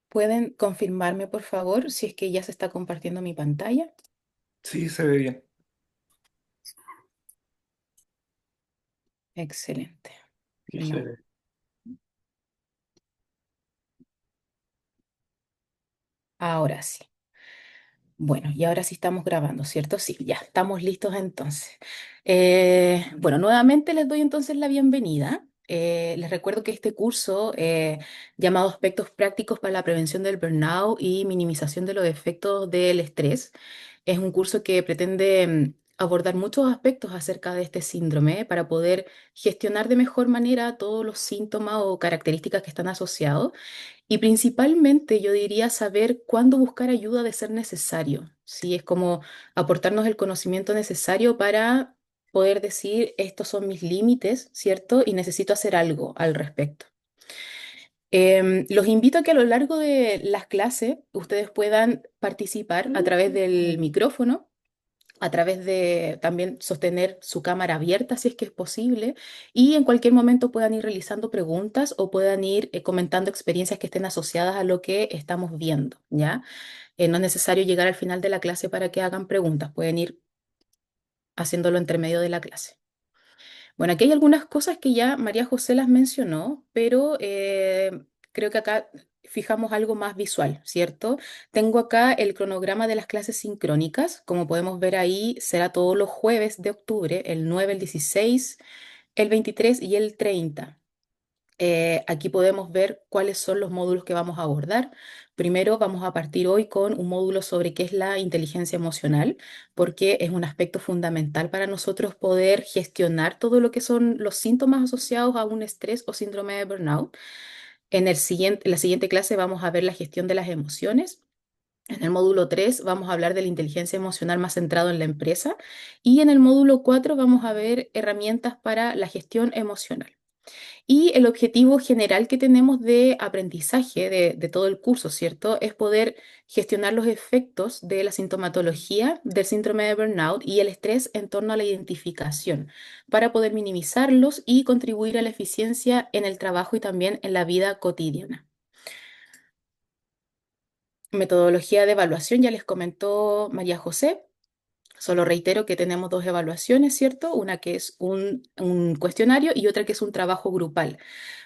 ¿Pueden confirmarme, por favor, si es que ya se está compartiendo mi pantalla? Sí, se ve bien. Excelente. Sí, se No. ve. Ahora sí. Bueno, y ahora sí estamos grabando, ¿cierto? Sí, ya estamos listos entonces. Bueno, nuevamente les doy entonces la bienvenida. Les recuerdo que este curso, llamado Aspectos Prácticos para la Prevención del Burnout y Minimización de los Efectos del Estrés, es un curso que pretende abordar muchos aspectos acerca de este síndrome para poder gestionar de mejor manera todos los síntomas o características que están asociados y principalmente yo diría saber cuándo buscar ayuda de ser necesario. Sí, es como aportarnos el conocimiento necesario para poder decir, estos son mis límites, ¿cierto? Y necesito hacer algo al respecto. Los invito a que a lo largo de las clases ustedes puedan participar a través del micrófono, a través de también sostener su cámara abierta si es que es posible y en cualquier momento puedan ir realizando preguntas o puedan ir comentando experiencias que estén asociadas a lo que estamos viendo, ¿ya? No es necesario llegar al final de la clase para que hagan preguntas, pueden ir haciéndolo entre medio de la clase. Bueno, aquí hay algunas cosas que ya María José las mencionó, pero creo que acá fijamos algo más visual, ¿cierto? Tengo acá el cronograma de las clases sincrónicas. Como podemos ver ahí, será todos los jueves de octubre, el 9, el 16, el 23 y el 30. Aquí podemos ver cuáles son los módulos que vamos a abordar. Primero vamos a partir hoy con un módulo sobre qué es la inteligencia emocional, porque es un aspecto fundamental para nosotros poder gestionar todo lo que son los síntomas asociados a un estrés o síndrome de burnout. En la siguiente clase vamos a ver la gestión de las emociones. En el módulo 3 vamos a hablar de la inteligencia emocional más centrado en la empresa y en el módulo 4 vamos a ver herramientas para la gestión emocional. Y el objetivo general que tenemos de aprendizaje de todo el curso, ¿cierto? Es poder gestionar los efectos de la sintomatología del síndrome de burnout y el estrés en torno a la identificación, para poder minimizarlos y contribuir a la eficiencia en el trabajo y también en la vida cotidiana. Metodología de evaluación, ya les comentó María José. Solo reitero que tenemos dos evaluaciones, ¿cierto? Una que es un cuestionario y otra que es un trabajo grupal.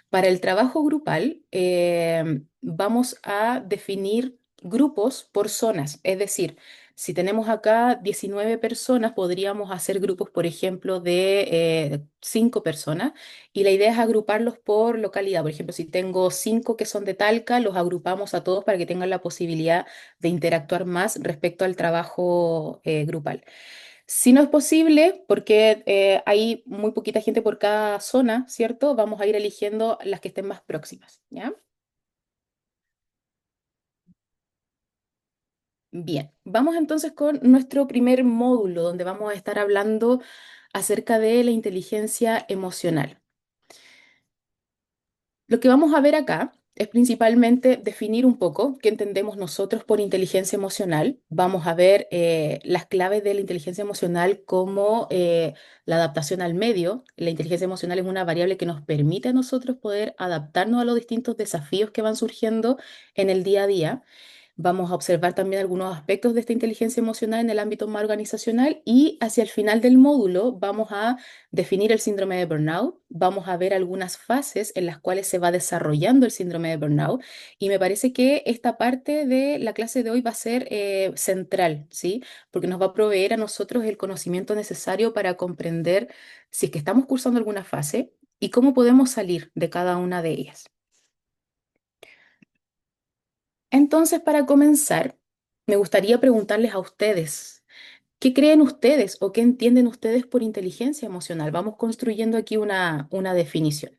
Para el trabajo grupal, vamos a definir grupos por zonas. Es decir, si tenemos acá 19 personas, podríamos hacer grupos, por ejemplo, de 5 personas. Y la idea es agruparlos por localidad. Por ejemplo, si tengo 5 que son de Talca, los agrupamos a todos para que tengan la posibilidad de interactuar más respecto al trabajo grupal. Si no es posible, porque hay muy poquita gente por cada zona, ¿cierto? Vamos a ir eligiendo las que estén más próximas, ¿ya? Bien, vamos entonces con nuestro primer módulo, donde vamos a estar hablando acerca de la inteligencia emocional. Lo que vamos a ver acá es principalmente definir un poco qué entendemos nosotros por inteligencia emocional. Vamos a ver las claves de la inteligencia emocional como la adaptación al medio. La inteligencia emocional es una variable que nos permite a nosotros poder adaptarnos a los distintos desafíos que van surgiendo en el día a día. Vamos a observar también algunos aspectos de esta inteligencia emocional en el ámbito más organizacional y hacia el final del módulo vamos a definir el síndrome de burnout, vamos a ver algunas fases en las cuales se va desarrollando el síndrome de burnout y me parece que esta parte de la clase de hoy va a ser central, ¿sí? Porque nos va a proveer a nosotros el conocimiento necesario para comprender si es que estamos cursando alguna fase y cómo podemos salir de cada una de ellas. Entonces, para comenzar, me gustaría preguntarles a ustedes, ¿qué creen ustedes o qué entienden ustedes por inteligencia emocional? Vamos construyendo aquí una definición.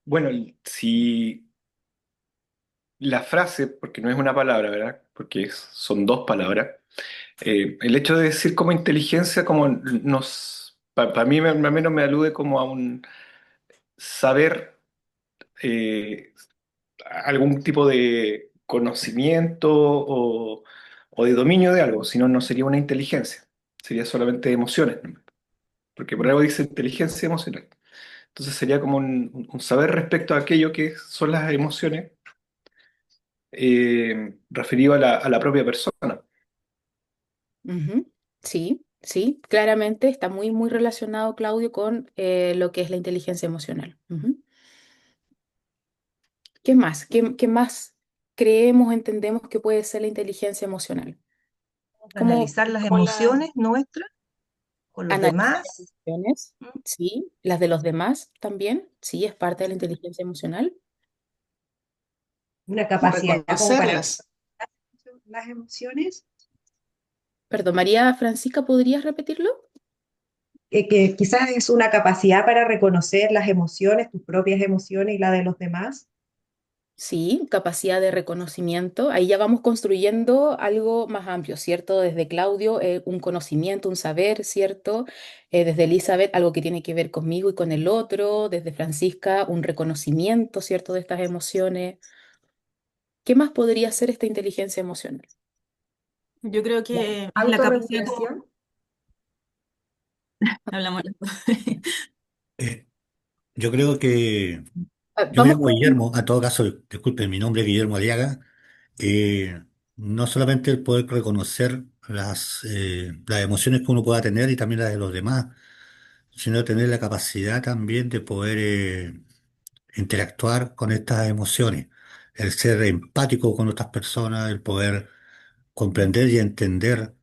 Bueno, si la frase, porque no es una palabra, ¿verdad? Porque son dos palabras. El hecho de decir como inteligencia, como para mí al menos me alude como a un saber, eh, algún tipo de conocimiento o de dominio de algo, si no, no sería una inteligencia, sería solamente emociones, ¿no? Porque por algo dice inteligencia emocional. Entonces sería como un saber respecto a aquello que son las emociones referido a la propia persona. Ujú. Sí, sí, claramente está muy, muy relacionado, Claudio, con lo que es la inteligencia emocional. Ujú. ¿Qué más? ¿Qué más creemos, entendemos que puede ser la inteligencia emocional? ¿Cómo, Analizar las cómo la emociones nuestras con los analizar las demás. emociones? ¿Mm? Sí, las de los demás también, sí, es parte de la inteligencia emocional. Una capacidad como para Reconocerlas. las emociones, Perdón, María Francisca, ¿podrías repetirlo? que quizás es una capacidad para reconocer las emociones, tus propias emociones y la de los demás. Sí, capacidad de reconocimiento. Ahí ya vamos construyendo algo más amplio, ¿cierto? Desde Claudio, un conocimiento, un saber, ¿cierto? Desde Elizabeth, algo que tiene que ver conmigo y con el otro. Desde Francisca, un reconocimiento, ¿cierto? De estas emociones. ¿Qué más podría ser esta inteligencia emocional? Yo creo La que es la capacidad como... autorregulación. Hablamos. Eh, yo creo que, yo me Vamos llamo con... Guillermo, a todo caso, disculpe, mi nombre es Guillermo Aliaga. No solamente el poder reconocer las emociones que uno pueda tener y también las de los demás, sino tener la capacidad también de poder interactuar con estas emociones, el ser empático con otras personas, el poder comprender y entender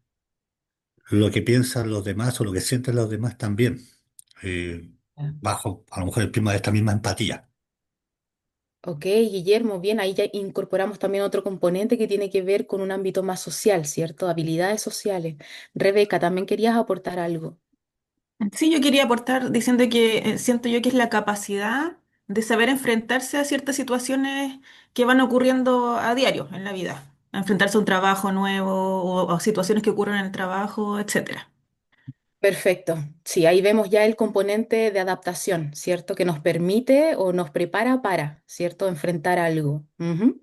lo que piensan los demás o lo que sienten los demás también, eh, bajo a lo mejor el prisma de esta misma empatía. Ok, Guillermo, bien, ahí ya incorporamos también otro componente que tiene que ver con un ámbito más social, ¿cierto? Habilidades sociales. Rebeca, también querías aportar algo. Sí, yo quería aportar diciendo que siento yo que es la capacidad de saber enfrentarse a ciertas situaciones que van ocurriendo a diario en la vida. Enfrentarse a un trabajo nuevo o situaciones que ocurren en el trabajo, etcétera. Perfecto. Sí, ahí vemos ya el componente de adaptación, ¿cierto? Que nos permite o nos prepara para, ¿cierto? Enfrentar algo. Ujú.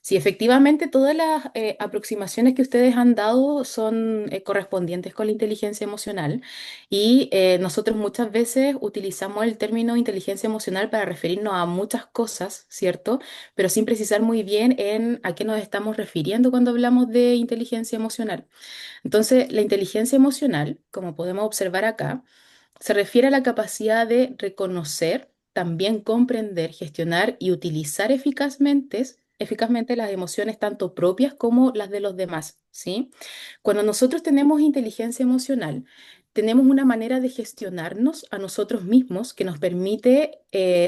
Sí, efectivamente, todas las aproximaciones que ustedes han dado son correspondientes con la inteligencia emocional y nosotros muchas veces utilizamos el término inteligencia emocional para referirnos a muchas cosas, ¿cierto? Pero sin precisar muy bien en a qué nos estamos refiriendo cuando hablamos de inteligencia emocional. Entonces, la inteligencia emocional, como podemos observar acá, se refiere a la capacidad de reconocer, también comprender, gestionar y utilizar eficazmente las emociones tanto propias como las de los demás, ¿sí? Cuando nosotros tenemos inteligencia emocional, tenemos una manera de gestionarnos a nosotros mismos que nos permite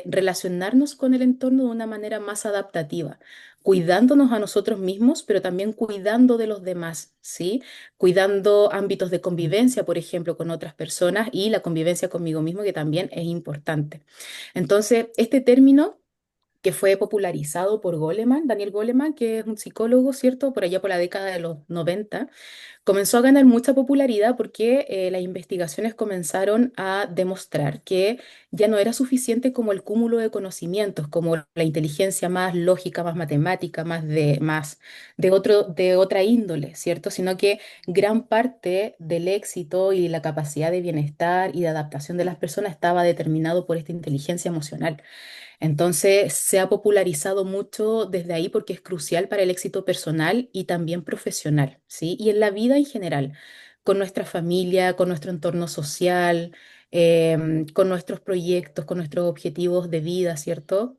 relacionarnos con el entorno de una manera más adaptativa, cuidándonos a nosotros mismos, pero también cuidando de los demás, ¿sí? Cuidando ámbitos de convivencia, por ejemplo, con otras personas y la convivencia conmigo mismo, que también es importante. Entonces, este término que fue popularizado por Goleman, Daniel Goleman, que es un psicólogo, ¿cierto? Por allá por la década de los 90 comenzó a ganar mucha popularidad porque las investigaciones comenzaron a demostrar que ya no era suficiente como el cúmulo de conocimientos, como la inteligencia más lógica, más matemática, más de otra índole, ¿cierto? Sino que gran parte del éxito y la capacidad de bienestar y de adaptación de las personas estaba determinado por esta inteligencia emocional. Entonces, se ha popularizado mucho desde ahí porque es crucial para el éxito personal y también profesional, ¿sí? Y en la vida en general, con nuestra familia, con nuestro entorno social, con nuestros proyectos, con nuestros objetivos de vida, ¿cierto?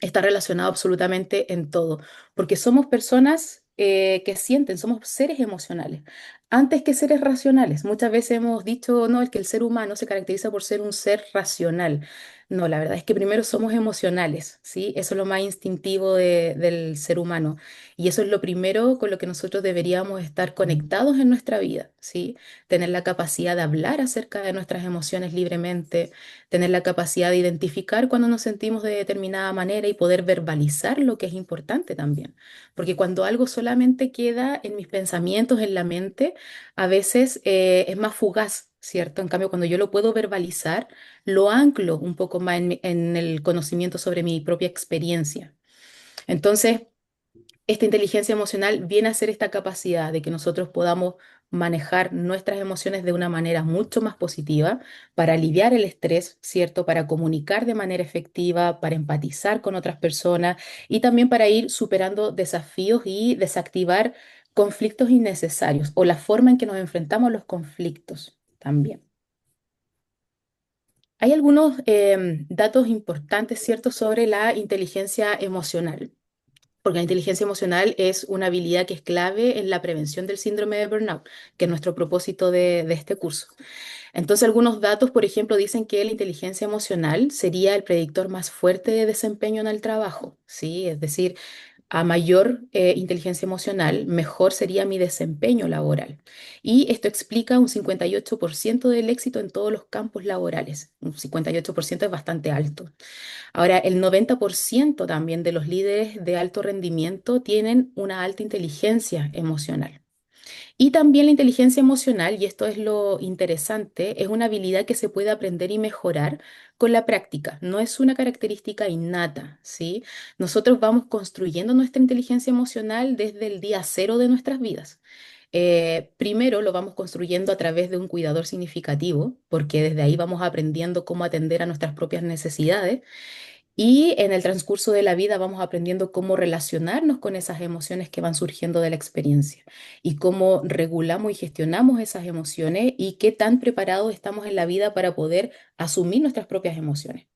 Está relacionado absolutamente en todo, porque somos personas que sienten, somos seres emocionales, antes que seres racionales. Muchas veces hemos dicho, no, es que el ser humano se caracteriza por ser un ser racional. No, la verdad es que primero somos emocionales, ¿sí? Eso es lo más instintivo del ser humano. Y eso es lo primero con lo que nosotros deberíamos estar conectados en nuestra vida, ¿sí? Tener la capacidad de hablar acerca de nuestras emociones libremente, tener la capacidad de identificar cuando nos sentimos de determinada manera y poder verbalizar lo que es importante también. Porque cuando algo solamente queda en mis pensamientos, en la mente, a veces es más fugaz, ¿cierto? En cambio, cuando yo lo puedo verbalizar, lo anclo un poco más en el conocimiento sobre mi propia experiencia. Entonces, esta inteligencia emocional viene a ser esta capacidad de que nosotros podamos manejar nuestras emociones de una manera mucho más positiva para aliviar el estrés, ¿cierto? Para comunicar de manera efectiva, para empatizar con otras personas y también para ir superando desafíos y desactivar conflictos innecesarios o la forma en que nos enfrentamos a los conflictos también. Hay algunos datos importantes, ¿cierto?, sobre la inteligencia emocional. Porque la inteligencia emocional es una habilidad que es clave en la prevención del síndrome de burnout, que es nuestro propósito de este curso. Entonces, algunos datos, por ejemplo, dicen que la inteligencia emocional sería el predictor más fuerte de desempeño en el trabajo, ¿sí? Es decir, a mayor inteligencia emocional, mejor sería mi desempeño laboral. Y esto explica un 58% del éxito en todos los campos laborales. Un 58% es bastante alto. Ahora, el 90% también de los líderes de alto rendimiento tienen una alta inteligencia emocional. Y también la inteligencia emocional, y esto es lo interesante, es una habilidad que se puede aprender y mejorar con la práctica. No es una característica innata, ¿sí? Nosotros vamos construyendo nuestra inteligencia emocional desde el día cero de nuestras vidas. Primero lo vamos construyendo a través de un cuidador significativo, porque desde ahí vamos aprendiendo cómo atender a nuestras propias necesidades. Y en el transcurso de la vida vamos aprendiendo cómo relacionarnos con esas emociones que van surgiendo de la experiencia y cómo regulamos y gestionamos esas emociones y qué tan preparados estamos en la vida para poder asumir nuestras propias emociones.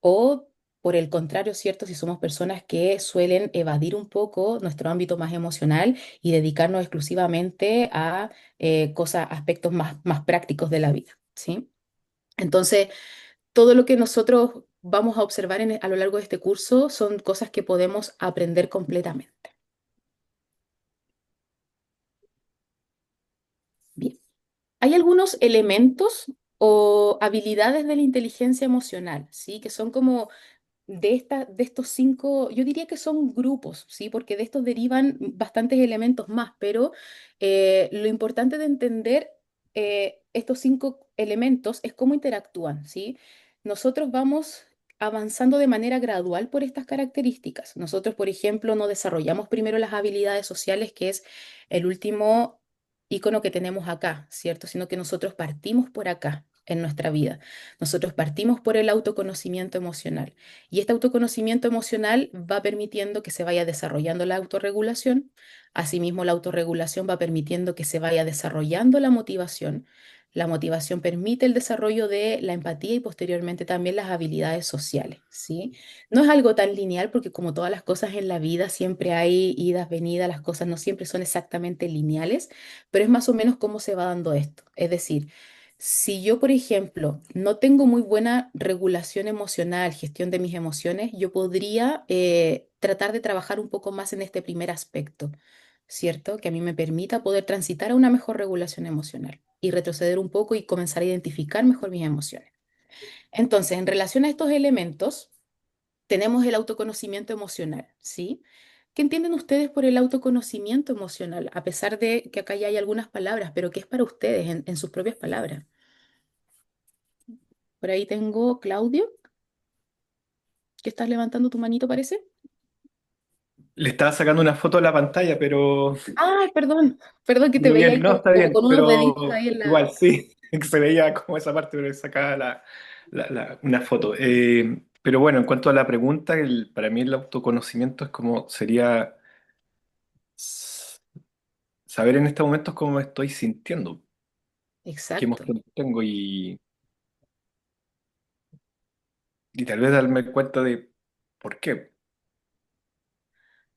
O por el contrario, ¿cierto? Si somos personas que suelen evadir un poco nuestro ámbito más emocional y dedicarnos exclusivamente a cosas, aspectos más prácticos de la vida, ¿sí? Entonces, todo lo que nosotros vamos a observar a lo largo de este curso son cosas que podemos aprender completamente. Bien, hay algunos elementos o habilidades de la inteligencia emocional, ¿sí? Que son como de estos cinco, yo diría que son grupos, ¿sí? Porque de estos derivan bastantes elementos más, pero lo importante de entender estos cinco elementos es cómo interactúan, ¿sí? Nosotros vamos avanzando de manera gradual por estas características. Nosotros, por ejemplo, no desarrollamos primero las habilidades sociales, que es el último icono que tenemos acá, ¿cierto? Sino que nosotros partimos por acá en nuestra vida. Nosotros partimos por el autoconocimiento emocional. Y este autoconocimiento emocional va permitiendo que se vaya desarrollando la autorregulación. Asimismo, la autorregulación va permitiendo que se vaya desarrollando la motivación. La motivación permite el desarrollo de la empatía y posteriormente también las habilidades sociales, ¿sí? No es algo tan lineal porque como todas las cosas en la vida siempre hay idas, venidas, las cosas no siempre son exactamente lineales, pero es más o menos cómo se va dando esto. Es decir, si yo, por ejemplo, no tengo muy buena regulación emocional, gestión de mis emociones, yo podría tratar de trabajar un poco más en este primer aspecto, ¿cierto? Que a mí me permita poder transitar a una mejor regulación emocional y retroceder un poco y comenzar a identificar mejor mis emociones. Entonces, en relación a estos elementos, tenemos el autoconocimiento emocional, ¿sí? ¿Qué entienden ustedes por el autoconocimiento emocional? A pesar de que acá ya hay algunas palabras, pero ¿qué es para ustedes en sus propias palabras? Por ahí tengo Claudio, que estás levantando tu manito, parece. Le estaba sacando una foto a la pantalla, pero Ah, perdón, perdón que te muy veía bien, ahí no, está como bien, con unos deditos pero ahí en igual la... sí, que se veía como esa parte, pero le sacaba una foto. Pero bueno, en cuanto a la pregunta, para mí el autoconocimiento es como sería s- saber en estos momentos cómo me estoy sintiendo, qué Exacto, emoción tengo y tal vez darme cuenta de por qué.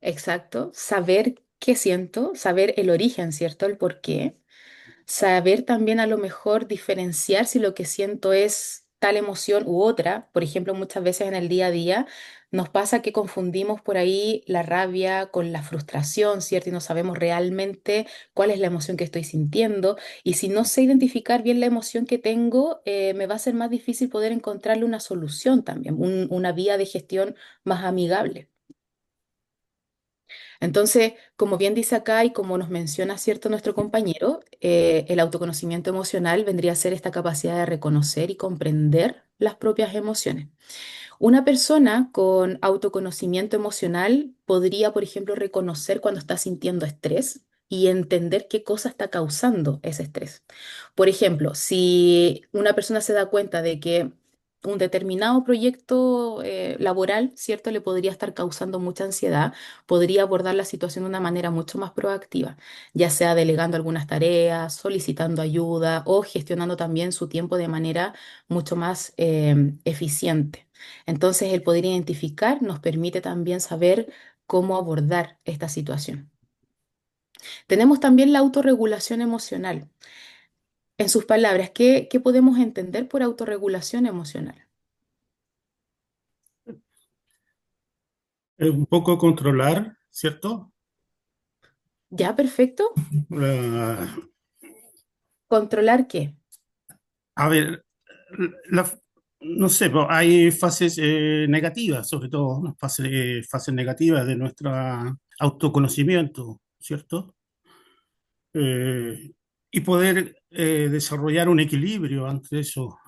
exacto. Saber qué siento, saber el origen, ¿cierto? El por qué. Saber también a lo mejor diferenciar si lo que siento es tal emoción u otra. Por ejemplo, muchas veces en el día a día nos pasa que confundimos por ahí la rabia con la frustración, ¿cierto? Y no sabemos realmente cuál es la emoción que estoy sintiendo. Y si no sé identificar bien la emoción que tengo, me va a ser más difícil poder encontrarle una solución también, una vía de gestión más amigable. Entonces, como bien dice acá y como nos menciona cierto nuestro compañero, el autoconocimiento emocional vendría a ser esta capacidad de reconocer y comprender las propias emociones. Una persona con autoconocimiento emocional podría, por ejemplo, reconocer cuando está sintiendo estrés y entender qué cosa está causando ese estrés. Por ejemplo, si una persona se da cuenta de que un determinado proyecto laboral, ¿cierto?, le podría estar causando mucha ansiedad, podría abordar la situación de una manera mucho más proactiva, ya sea delegando algunas tareas, solicitando ayuda o gestionando también su tiempo de manera mucho más eficiente. Entonces, el poder identificar nos permite también saber cómo abordar esta situación. Tenemos también la autorregulación emocional. En sus palabras, ¿qué podemos entender por autorregulación emocional? Un poco controlar, ¿cierto? ¿Ya, perfecto? La- ¿Controlar qué? a ver, la- no sé, pues, hay fases negativas, sobre todo, ¿no? Fases negativas de nuestro autoconocimiento, ¿cierto? Eh, y poder desarrollar un equilibrio ante eso,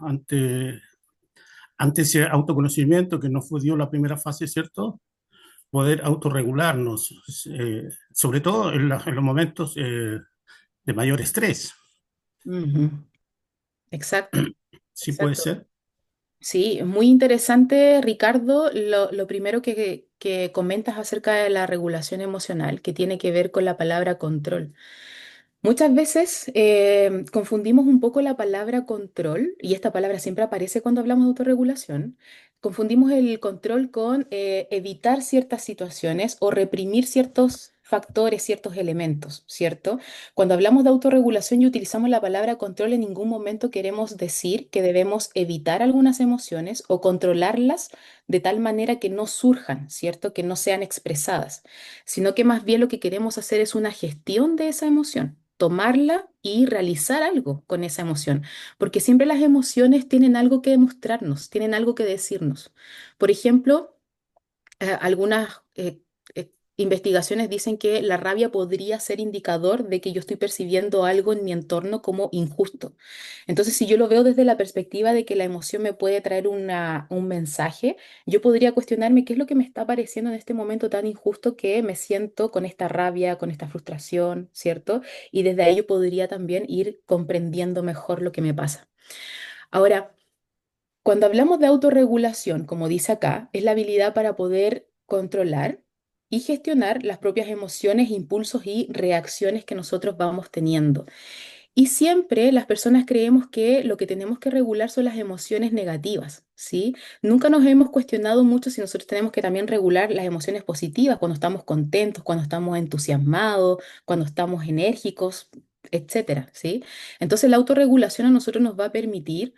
ante ese autoconocimiento que nos dio la primera fase, ¿cierto? Poder autorregularnos, sobre todo en los momentos de mayor estrés. Ujú. Exacto, Sí puede exacto. ser. Sí, muy interesante, Ricardo, lo primero que comentas acerca de la regulación emocional, que tiene que ver con la palabra control. Muchas veces confundimos un poco la palabra control, y esta palabra siempre aparece cuando hablamos de autorregulación. Confundimos el control con evitar ciertas situaciones o reprimir ciertos factores, ciertos elementos, ¿cierto? Cuando hablamos de autorregulación y utilizamos la palabra control, en ningún momento queremos decir que debemos evitar algunas emociones o controlarlas de tal manera que no surjan, ¿cierto? Que no sean expresadas, sino que más bien lo que queremos hacer es una gestión de esa emoción, tomarla y realizar algo con esa emoción, porque siempre las emociones tienen algo que demostrarnos, tienen algo que decirnos. Por ejemplo, algunas investigaciones dicen que la rabia podría ser indicador de que yo estoy percibiendo algo en mi entorno como injusto. Entonces, si yo lo veo desde la perspectiva de que la emoción me puede traer un mensaje, yo podría cuestionarme qué es lo que me está pareciendo en este momento tan injusto que me siento con esta rabia, con esta frustración, ¿cierto? Y desde ahí yo podría también ir comprendiendo mejor lo que me pasa. Ahora, cuando hablamos de autorregulación, como dice acá, es la habilidad para poder controlar y gestionar las propias emociones, impulsos y reacciones que nosotros vamos teniendo. Y siempre las personas creemos que lo que tenemos que regular son las emociones negativas, ¿sí? Nunca nos hemos cuestionado mucho si nosotros tenemos que también regular las emociones positivas, cuando estamos contentos, cuando estamos entusiasmados, cuando estamos enérgicos, etcétera, ¿sí? Entonces la autorregulación a nosotros nos va a permitir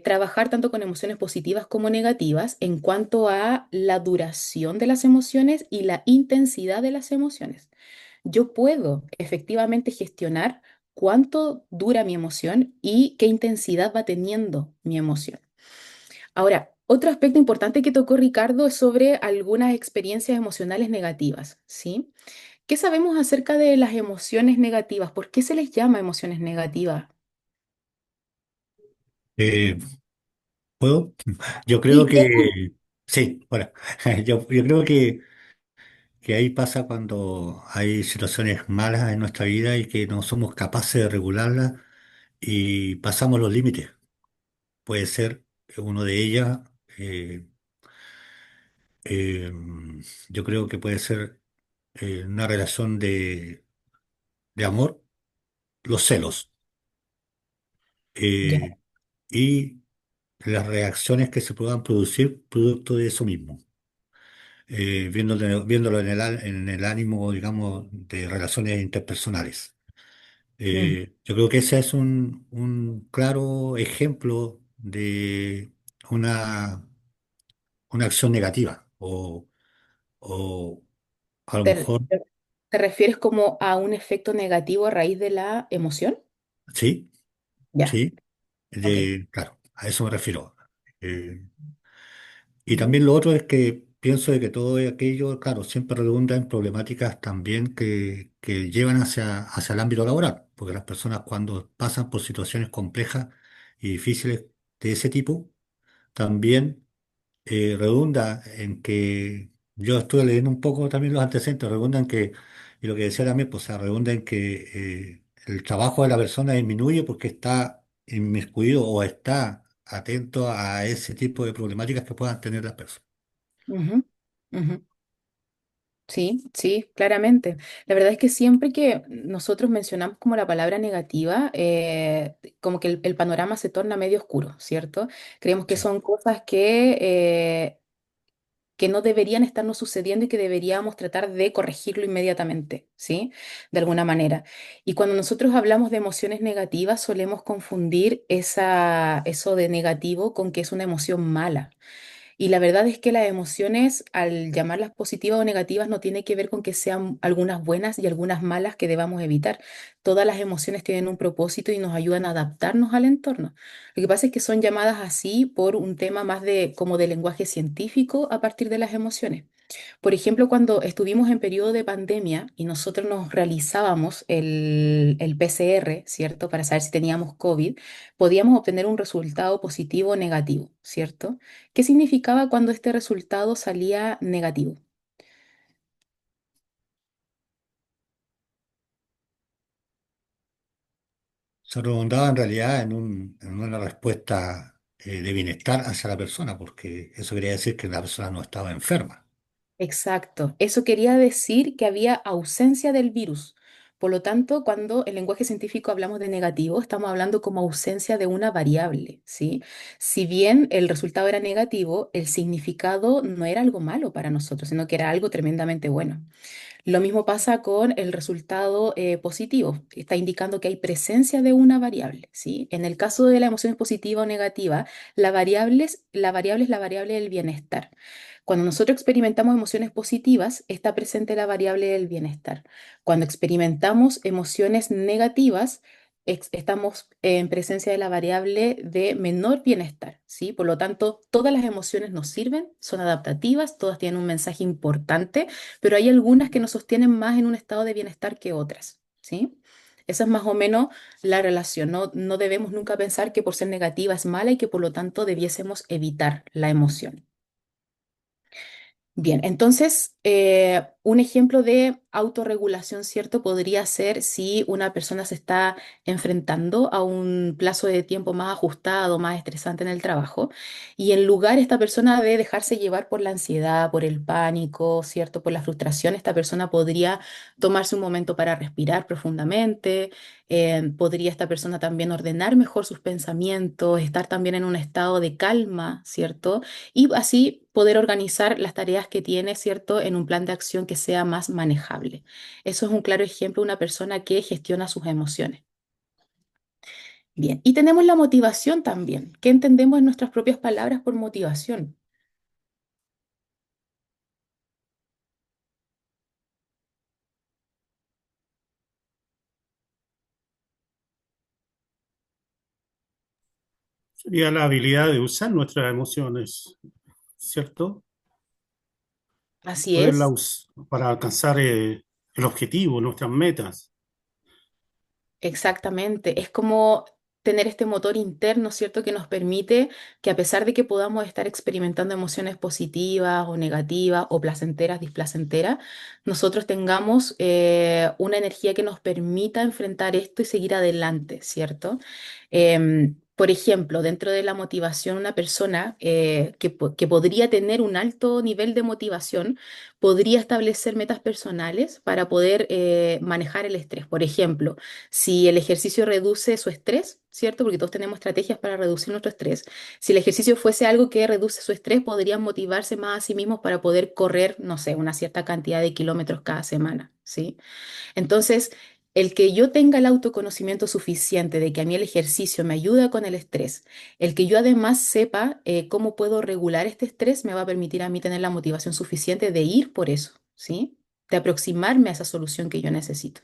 trabajar tanto con emociones positivas como negativas en cuanto a la duración de las emociones y la intensidad de las emociones. Yo puedo efectivamente gestionar cuánto dura mi emoción y qué intensidad va teniendo mi emoción. Ahora, otro aspecto importante que tocó Ricardo es sobre algunas experiencias emocionales negativas, ¿sí? ¿Qué sabemos acerca de las emociones negativas? ¿Por qué se les llama emociones negativas? Eh, ¿Puedo? Yo creo Sí, que sí, bueno, yo creo que ahí pasa cuando hay situaciones malas en nuestra vida y que no somos capaces de regularlas y pasamos los límites. Puede ser uno de ellas, eh, eh, yo creo que puede ser una relación de amor, los celos ya. eh, y las reacciones que se puedan producir producto de eso mismo. Viéndolo en el ánimo, digamos, de relaciones interpersonales. Mm. Yo creo que ese es un claro ejemplo de una, una acción negativa o a lo ¿Te, mejor, te refieres como a un efecto negativo a raíz de la emoción? sí, Ya, sí, ok. claro, a eso me refiero. Eh, y Ujú. también lo otro es que pienso de que todo aquello, claro, siempre redunda en problemáticas también que llevan hacia el ámbito laboral, porque las personas cuando pasan por situaciones complejas y difíciles de ese tipo, también redunda en que yo estuve leyendo un poco también los antecedentes, redunda en que, y lo que decía también, pues, o sea, redunda en que el trabajo de la persona disminuye porque está inmiscuido o está atento a ese tipo de problemáticas que puedan tener las personas. Ujú, ujú. Sí, sí, claramente. La verdad es que siempre que nosotros mencionamos como la palabra negativa, como que el panorama se torna medio oscuro, ¿cierto? Creemos que Sí. son cosas que no deberían estarnos sucediendo y que deberíamos tratar de corregirlo inmediatamente, ¿sí? De alguna manera. Y cuando nosotros hablamos de emociones negativas, solemos confundir eso de negativo con que es una emoción mala. Y la verdad es que las emociones, al llamarlas positivas o negativas, no tiene que ver con que sean algunas buenas y algunas malas que debamos evitar. Todas las emociones tienen un propósito y nos ayudan a adaptarnos al entorno. Lo que pasa es que son llamadas así por un tema más de como de lenguaje científico a partir de las emociones. Por ejemplo, cuando estuvimos en periodo de pandemia y nosotros nos realizábamos el PCR, ¿cierto? Para saber si teníamos COVID, podíamos obtener un resultado positivo o negativo, ¿cierto? ¿Qué significaba cuando este resultado salía negativo? Se redundaba en realidad en una respuesta de bienestar hacia la persona, porque eso quería decir que la persona no estaba enferma. Exacto. Eso quería decir que había ausencia del virus. Por lo tanto, cuando en lenguaje científico hablamos de negativo, estamos hablando como ausencia de una variable, ¿sí? Si bien el resultado era negativo, el significado no era algo malo para nosotros, sino que era algo tremendamente bueno. Lo mismo pasa con el resultado positivo. Está indicando que hay presencia de una variable, ¿sí? En el caso de la emoción positiva o negativa, la variable es la variable del bienestar. Cuando nosotros experimentamos emociones positivas, está presente la variable del bienestar. Cuando experimentamos emociones negativas, estamos en presencia de la variable de menor bienestar, ¿sí? Por lo tanto, todas las emociones nos sirven, son adaptativas, todas tienen un mensaje importante, pero hay algunas que nos sostienen más en un estado de bienestar que otras, ¿sí? Esa es más o menos la relación. No, no debemos nunca pensar que por ser negativa es mala y que por lo tanto debiésemos evitar la emoción. Bien, entonces, un ejemplo de autorregulación, ¿cierto? Podría ser si una persona se está enfrentando a un plazo de tiempo más ajustado, más estresante en el trabajo, y en lugar esta persona de dejarse llevar por la ansiedad, por el pánico, ¿cierto? Por la frustración, esta persona podría tomarse un momento para respirar profundamente, podría esta persona también ordenar mejor sus pensamientos, estar también en un estado de calma, ¿cierto? Y así poder organizar las tareas que tiene, ¿cierto?, en un plan de acción que sea más manejable. Eso es un claro ejemplo de una persona que gestiona sus emociones. Bien, y tenemos la motivación también. ¿Qué entendemos en nuestras propias palabras por motivación? Sería la habilidad de usar nuestras emociones, ¿cierto? Así Poderla es. usar para alcanzar el objetivo, nuestras metas. Exactamente, es como tener este motor interno, ¿cierto? Que nos permite que a pesar de que podamos estar experimentando emociones positivas o negativas o placenteras, displacenteras, nosotros tengamos una energía que nos permita enfrentar esto y seguir adelante, ¿cierto? Por ejemplo, dentro de la motivación, una persona que podría tener un alto nivel de motivación podría establecer metas personales para poder manejar el estrés. Por ejemplo, si el ejercicio reduce su estrés, ¿cierto? Porque todos tenemos estrategias para reducir nuestro estrés. Si el ejercicio fuese algo que reduce su estrés, podrían motivarse más a sí mismos para poder correr, no sé, una cierta cantidad de kilómetros cada semana, ¿sí? Entonces, el que yo tenga el autoconocimiento suficiente de que a mí el ejercicio me ayuda con el estrés, el que yo además sepa cómo puedo regular este estrés, me va a permitir a mí tener la motivación suficiente de ir por eso, ¿sí? De aproximarme a esa solución que yo necesito.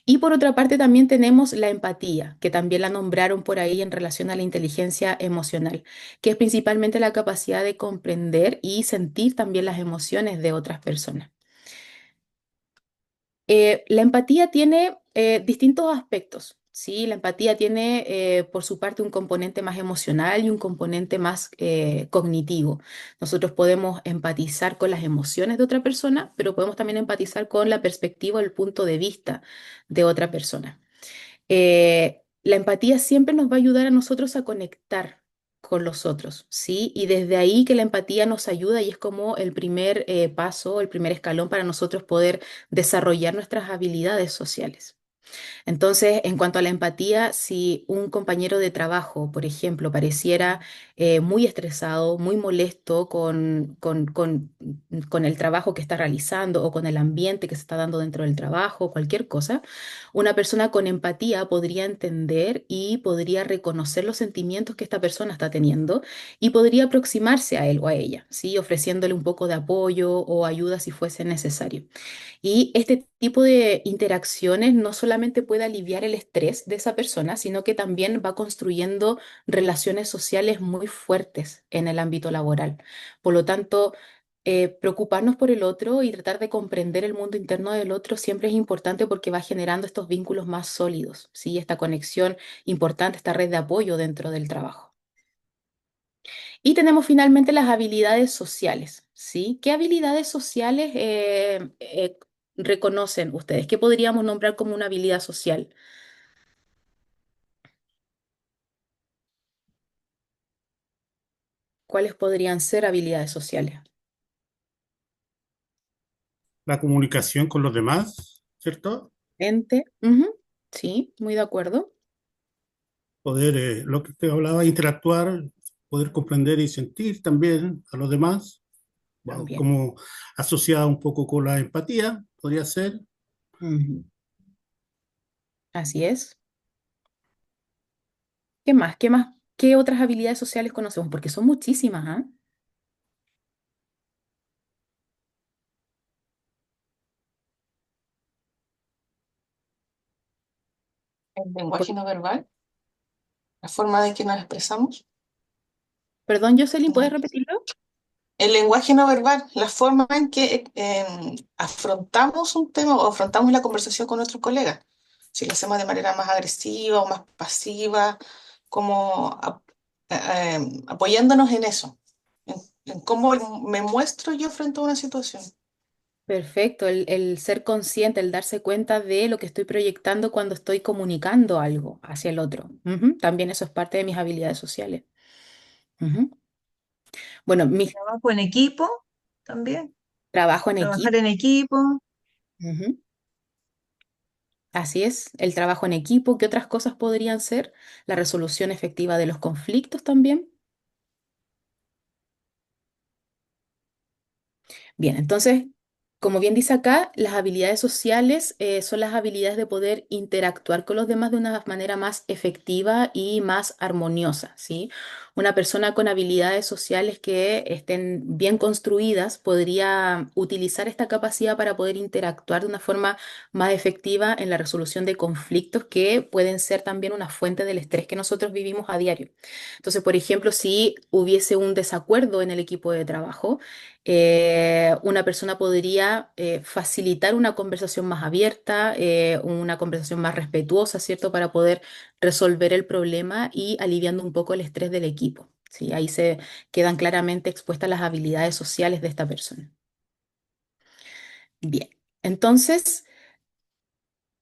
Y por otra parte también tenemos la empatía, que también la nombraron por ahí en relación a la inteligencia emocional, que es principalmente la capacidad de comprender y sentir también las emociones de otras personas. La empatía tiene distintos aspectos, ¿sí? La empatía tiene por su parte un componente más emocional y un componente más cognitivo. Nosotros podemos empatizar con las emociones de otra persona, pero podemos también empatizar con la perspectiva o el punto de vista de otra persona. La empatía siempre nos va a ayudar a nosotros a conectar con los otros, ¿sí? Y desde ahí que la empatía nos ayuda y es como el primer paso, el primer escalón para nosotros poder desarrollar nuestras habilidades sociales. Entonces, en cuanto a la empatía, si un compañero de trabajo, por ejemplo, pareciera muy estresado, muy molesto con el trabajo que está realizando o con el ambiente que se está dando dentro del trabajo, cualquier cosa, una persona con empatía podría entender y podría reconocer los sentimientos que esta persona está teniendo y podría aproximarse a él o a ella, ¿sí? Ofreciéndole un poco de apoyo o ayuda si fuese necesario. Y este tipo de interacciones no solamente puede aliviar el estrés de esa persona, sino que también va construyendo relaciones sociales muy fuertes en el ámbito laboral. Por lo tanto, preocuparnos por el otro y tratar de comprender el mundo interno del otro siempre es importante porque va generando estos vínculos más sólidos, ¿sí? Esta conexión importante, esta red de apoyo dentro del trabajo. Y tenemos finalmente las habilidades sociales, ¿sí? ¿Qué habilidades sociales reconocen ustedes? ¿Qué podríamos nombrar como una habilidad social? ¿Cuáles podrían ser habilidades sociales? La comunicación con los demás, ¿cierto? Ente, ujú, sí, muy de acuerdo. Poder, lo que usted hablaba, interactuar, poder comprender y sentir también a los demás, bueno, También. como asociada un poco con la empatía, podría ser. Ujú, así es. ¿Qué más? ¿Qué más? ¿Qué otras habilidades sociales conocemos? Porque son muchísimas, ¿ah? El Por- lenguaje no verbal, la forma de que nos expresamos. Perdón, Jocelyn, ¿puedes ¿No? repetirlo? El lenguaje no verbal, la forma en que afrontamos un tema o afrontamos la conversación con nuestros colegas. Si lo hacemos de manera más agresiva o más pasiva, como apoyándonos en eso, en, en cómo me muestro yo frente a una situación. Perfecto, el ser consciente, el darse cuenta de lo que estoy proyectando cuando estoy comunicando algo hacia el otro. Ujú, también eso es parte de mis habilidades sociales. Ujú. Bueno, mi Trabajo en equipo también, trabajo en trabajar equipo. en equipo. Ujú, así es, el trabajo en equipo. ¿Qué otras cosas podrían ser? La resolución efectiva de los conflictos también. Bien, entonces, como bien dice acá, las habilidades sociales son las habilidades de poder interactuar con los demás de una manera más efectiva y más armoniosa, ¿sí? Una persona con habilidades sociales que estén bien construidas podría utilizar esta capacidad para poder interactuar de una forma más efectiva en la resolución de conflictos que pueden ser también una fuente del estrés que nosotros vivimos a diario. Entonces, por ejemplo, si hubiese un desacuerdo en el equipo de trabajo, una persona podría facilitar una conversación más abierta, una conversación más respetuosa, ¿cierto? Para poder resolver el problema y aliviando un poco el estrés del equipo. ¿Sí? Ahí se quedan claramente expuestas las habilidades sociales de esta persona. Bien, entonces...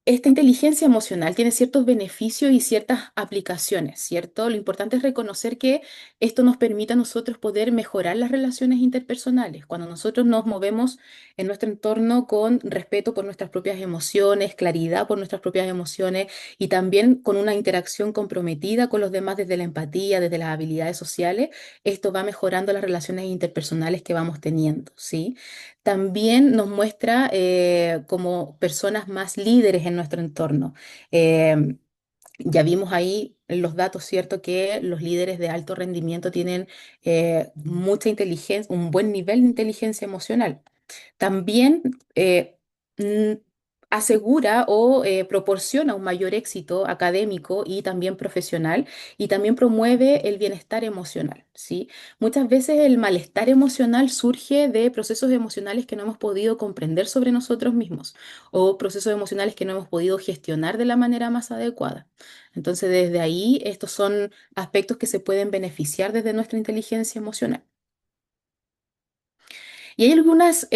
Esta inteligencia emocional tiene ciertos beneficios y ciertas aplicaciones, ¿cierto? Lo importante es reconocer que esto nos permite a nosotros poder mejorar las relaciones interpersonales. Cuando nosotros nos movemos en nuestro entorno con respeto por nuestras propias emociones, claridad por nuestras propias emociones y también con una interacción comprometida con los demás desde la empatía, desde las habilidades sociales, esto va mejorando las relaciones interpersonales que vamos teniendo, ¿sí? También nos muestra como personas más líderes en nuestro entorno. Eh, ya vimos ahí en los datos, ¿cierto?, que los líderes de alto rendimiento tienen mucha inteligencia, un buen nivel de inteligencia emocional. También mm, asegura o proporciona un mayor éxito académico y también profesional y también promueve el bienestar emocional, ¿sí? Muchas veces el malestar emocional surge de procesos emocionales que no hemos podido comprender sobre nosotros mismos o procesos emocionales que no hemos podido gestionar de la manera más adecuada. Entonces, desde ahí, estos son aspectos que se pueden beneficiar desde nuestra inteligencia emocional. Y hay algunas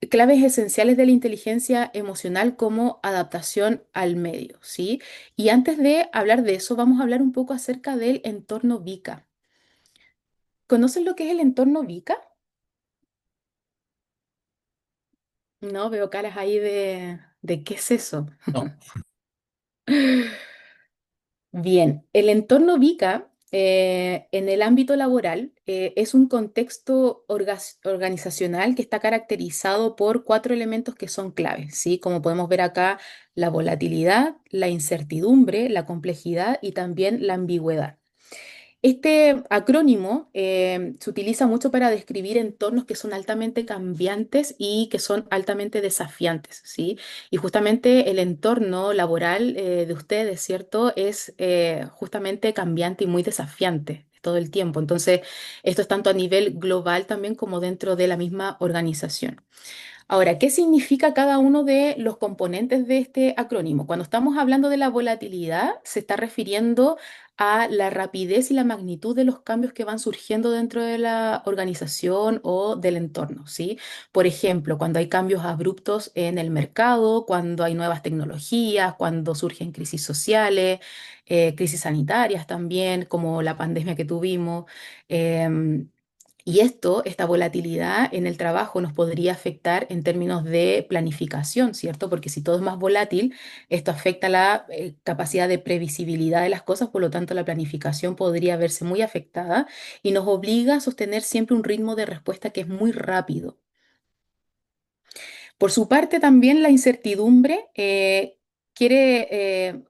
claves esenciales de la inteligencia emocional como adaptación al medio, ¿sí? Y antes de hablar de eso, vamos a hablar un poco acerca del entorno VICA. ¿Conocen lo que es el entorno VICA? No, veo caras ahí de ¿qué es eso? No, Bien, el entorno VICA en el ámbito laboral es un contexto organizacional que está caracterizado por cuatro elementos que son claves, ¿sí? Como podemos ver acá, la volatilidad, la incertidumbre, la complejidad y también la ambigüedad. Este acrónimo se utiliza mucho para describir entornos que son altamente cambiantes y que son altamente desafiantes, ¿sí? Y justamente el entorno laboral de ustedes, ¿cierto? Es justamente cambiante y muy desafiante todo el tiempo. Entonces, esto es tanto a nivel global también como dentro de la misma organización. Ahora, ¿qué significa cada uno de los componentes de este acrónimo? Cuando estamos hablando de la volatilidad, se está refiriendo a la rapidez y la magnitud de los cambios que van surgiendo dentro de la organización o del entorno, ¿sí? Por ejemplo, cuando hay cambios abruptos en el mercado, cuando hay nuevas tecnologías, cuando surgen crisis sociales, crisis sanitarias también, como la pandemia que tuvimos. em, y esta volatilidad en el trabajo nos podría afectar en términos de planificación, ¿cierto? Porque si todo es más volátil, esto afecta la capacidad de previsibilidad de las cosas, por lo tanto la planificación podría verse muy afectada y nos obliga a sostener siempre un ritmo de respuesta que es muy rápido. Por su parte, también la incertidumbre quiere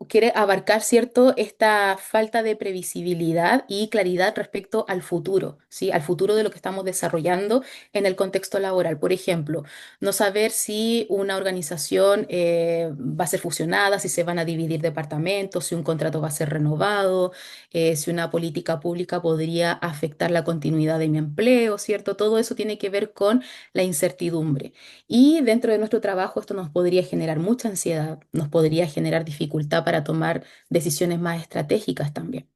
quiere abarcar, ¿cierto?, esta falta de previsibilidad y claridad respecto al futuro, ¿sí? Al futuro de lo que estamos desarrollando en el contexto laboral. Por ejemplo, no saber si una organización va a ser fusionada, si se van a dividir departamentos, si un contrato va a ser renovado, si una política pública podría afectar la continuidad de mi empleo, ¿cierto? Todo eso tiene que ver con la incertidumbre. Y dentro de nuestro trabajo esto nos podría generar mucha ansiedad, nos podría generar dificultad para tomar decisiones más estratégicas también.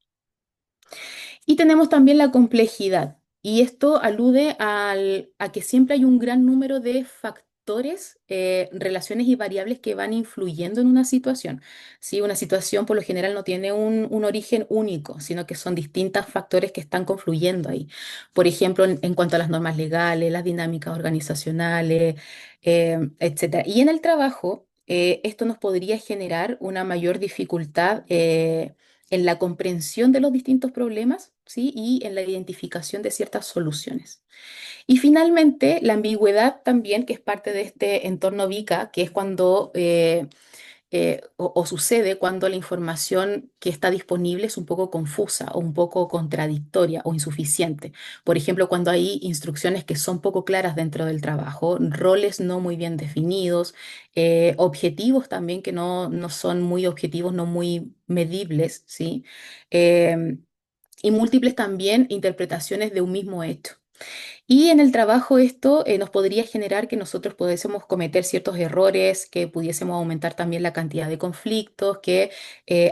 Y tenemos también la complejidad, y esto alude a que siempre hay un gran número de factores, relaciones y variables que van influyendo en una situación. ¿Sí? Una situación por lo general no tiene un origen único, sino que son distintos factores que están confluyendo ahí. Por ejemplo, en cuanto a las normas legales, las dinámicas organizacionales, etcétera. Y en el trabajo, esto nos podría generar una mayor dificultad. En la comprensión de los distintos problemas, ¿sí? Y en la identificación de ciertas soluciones. Y finalmente, la ambigüedad también, que es parte de este entorno VICA, que es cuando o sucede cuando la información que está disponible es un poco confusa o un poco contradictoria o insuficiente. Por ejemplo, cuando hay instrucciones que son poco claras dentro del trabajo, roles no muy bien definidos, objetivos también que no son muy objetivos, no muy medibles, ¿sí? Em, y múltiples también interpretaciones de un mismo hecho. Y en el trabajo esto nos podría generar que nosotros pudiésemos cometer ciertos errores, que pudiésemos aumentar también la cantidad de conflictos, que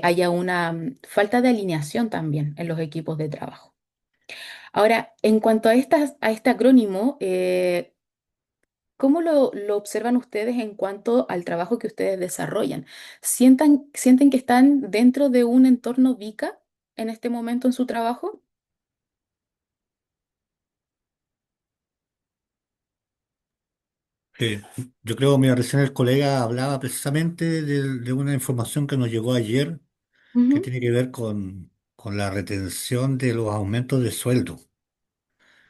haya una falta de alineación también en los equipos de trabajo. Ahora, en cuanto a a este acrónimo, ¿cómo lo observan ustedes en cuanto al trabajo que ustedes desarrollan? ¿Sienten que están dentro de un entorno VICA en este momento en su trabajo? eh, yo creo, mira, recién el colega hablaba precisamente de una información que nos llegó ayer que Ujú, tiene que ver con la retención de los aumentos de sueldo.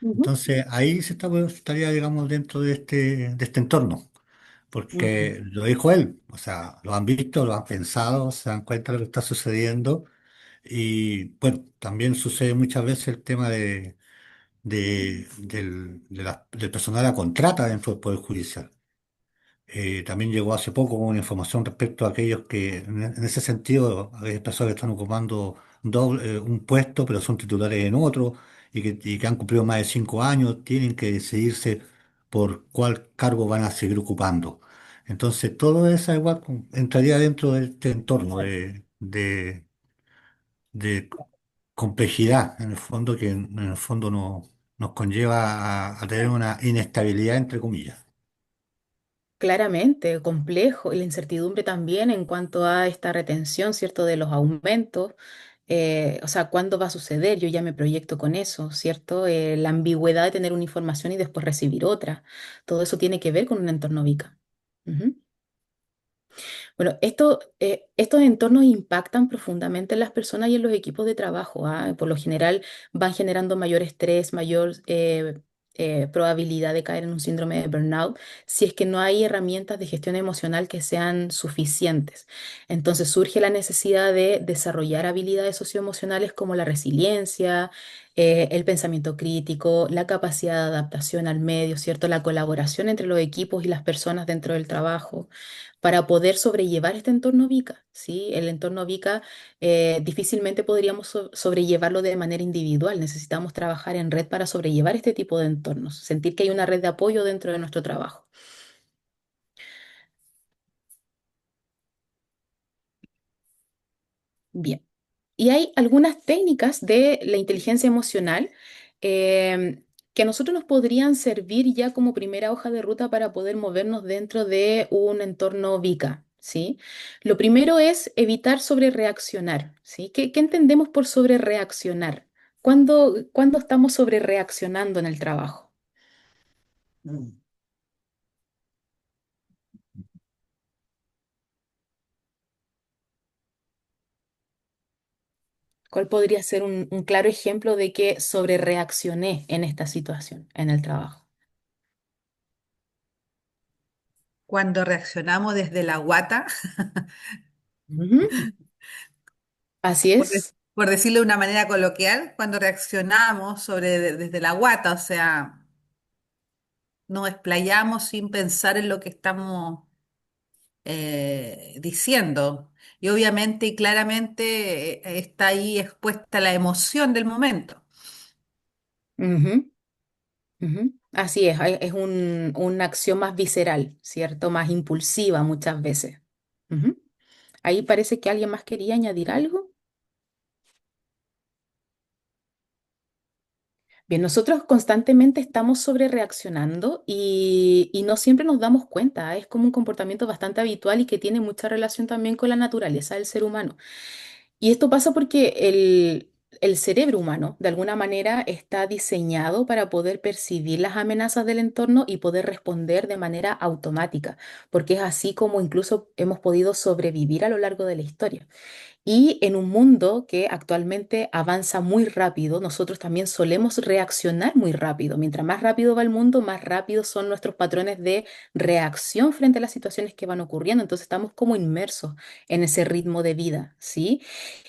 ujú, Entonces, ahí estaría, digamos, dentro de este entorno, ujú, porque lo dijo él, o sea, lo han visto, lo han pensado, se dan cuenta de lo que está sucediendo y, bueno, también sucede muchas veces el tema del personal a contrata dentro del Poder Judicial. También llegó hace poco una información respecto a aquellos que, en ese sentido, aquellas personas que están ocupando un puesto, pero son titulares en otro, y que han cumplido más de 5 años, tienen que decidirse por cuál cargo van a seguir ocupando. Entonces, todo eso igual entraría dentro de este entorno de complejidad, en el fondo, que en el fondo nos conlleva a tener una inestabilidad, entre comillas. Claramente, complejo, y la incertidumbre también en cuanto a esta retención, ¿cierto?, de los aumentos, o sea, ¿cuándo va a suceder? Yo ya me proyecto con eso, ¿cierto? La ambigüedad de tener una información y después recibir otra, todo eso tiene que ver con un entorno VICA. Ujú. Bueno, estos entornos impactan profundamente en las personas y en los equipos de trabajo, ¿ah? Por lo general van generando mayor estrés, mayor probabilidad de caer en un síndrome de burnout si es que no hay herramientas de gestión emocional que sean suficientes. Entonces surge la necesidad de desarrollar habilidades socioemocionales como la resiliencia, el pensamiento crítico, la capacidad de adaptación al medio, ¿cierto? La colaboración entre los equipos y las personas dentro del trabajo para poder sobrellevar este entorno VICA, ¿sí? El entorno VICA difícilmente podríamos sobrellevarlo de manera individual. Necesitamos trabajar en red para sobrellevar este tipo de entornos, sentir que hay una red de apoyo dentro de nuestro trabajo. Bien. Y hay algunas técnicas de la inteligencia emocional em, que a nosotros nos podrían servir ya como primera hoja de ruta para poder movernos dentro de un entorno VICA, ¿sí? Lo primero es evitar sobrereaccionar, ¿sí? ¿Qué entendemos por sobrereaccionar? ¿Cuándo estamos sobrereaccionando en el trabajo? ¿Cuál podría ser un claro ejemplo de que sobrereaccioné en esta situación, en el trabajo? Cuando reaccionamos desde la guata, Ujú. Así es. por decirlo de una manera coloquial, cuando reaccionamos desde la guata, o sea, nos explayamos sin pensar en lo que estamos diciendo. Y obviamente y claramente está ahí expuesta la emoción del momento. Ujú. Ujú. Así es, es una acción más visceral, ¿cierto? Más impulsiva muchas veces. Ujú. Ahí parece que alguien más quería añadir algo. Bien, nosotros constantemente estamos sobre reaccionando y no siempre nos damos cuenta. Es como un comportamiento bastante habitual y que tiene mucha relación también con la naturaleza del ser humano. Y esto pasa porque el cerebro humano, de alguna manera, está diseñado para poder percibir las amenazas del entorno y poder responder de manera automática, porque es así como incluso hemos podido sobrevivir a lo largo de la historia. Y en un mundo que actualmente avanza muy rápido, nosotros también solemos reaccionar muy rápido. Mientras más rápido va el mundo, más rápidos son nuestros patrones de reacción frente a las situaciones que van ocurriendo. Entonces estamos como inmersos en ese ritmo de vida, ¿sí?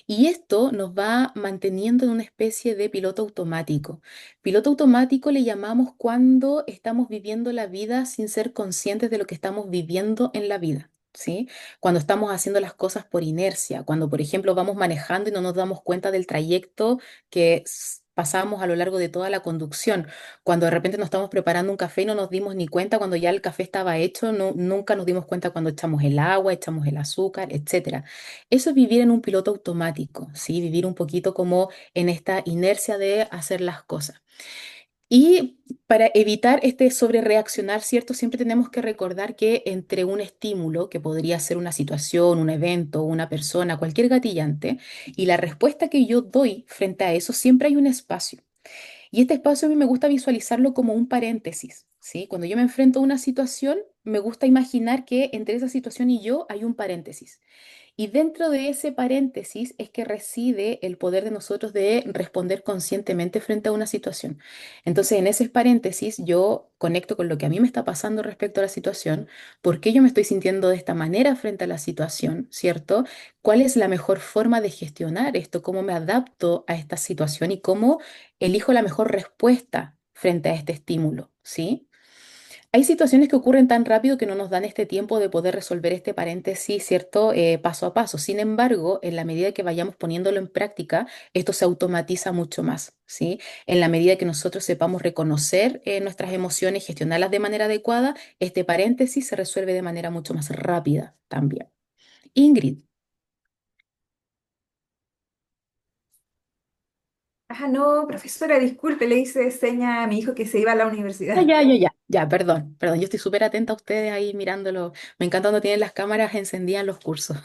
Y esto nos va manteniendo en una especie de piloto automático. Piloto automático le llamamos cuando estamos viviendo la vida sin ser conscientes de lo que estamos viviendo en la vida. ¿Sí? Cuando estamos haciendo las cosas por inercia, cuando por ejemplo vamos manejando y no nos damos cuenta del trayecto que pasamos a lo largo de toda la conducción, cuando de repente nos estamos preparando un café y no nos dimos ni cuenta cuando ya el café estaba hecho, nunca nos dimos cuenta cuando echamos el agua, echamos el azúcar, etcétera. Eso es vivir en un piloto automático, ¿sí? Vivir un poquito como en esta inercia de hacer las cosas. Y para evitar este sobrereaccionar, ¿cierto? Siempre tenemos que recordar que entre un estímulo, que podría ser una situación, un evento, una persona, cualquier gatillante, y la respuesta que yo doy frente a eso, siempre hay un espacio. Y este espacio a mí me gusta visualizarlo como un paréntesis, ¿sí? Cuando yo me enfrento a una situación, me gusta imaginar que entre esa situación y yo hay un paréntesis. Y dentro de ese paréntesis es que reside el poder de nosotros de responder conscientemente frente a una situación. Entonces, en ese paréntesis yo conecto con lo que a mí me está pasando respecto a la situación, por qué yo me estoy sintiendo de esta manera frente a la situación, ¿cierto? ¿Cuál es la mejor forma de gestionar esto? ¿Cómo me adapto a esta situación y cómo elijo la mejor respuesta frente a este estímulo? ¿Sí? Hay situaciones que ocurren tan rápido que no nos dan este tiempo de poder resolver este paréntesis, ¿cierto? Paso a paso. Sin embargo, en la medida que vayamos poniéndolo en práctica, esto se automatiza mucho más, ¿sí? En la medida que nosotros sepamos reconocer nuestras emociones, gestionarlas de manera adecuada, este paréntesis se resuelve de manera mucho más rápida también. Ingrid. Ah, no, profesora, disculpe, le hice seña a mi hijo que se iba a la universidad. Ya, perdón, yo estoy súper atenta a ustedes ahí mirándolo. Me encanta cuando tienen las cámaras encendidas en los cursos.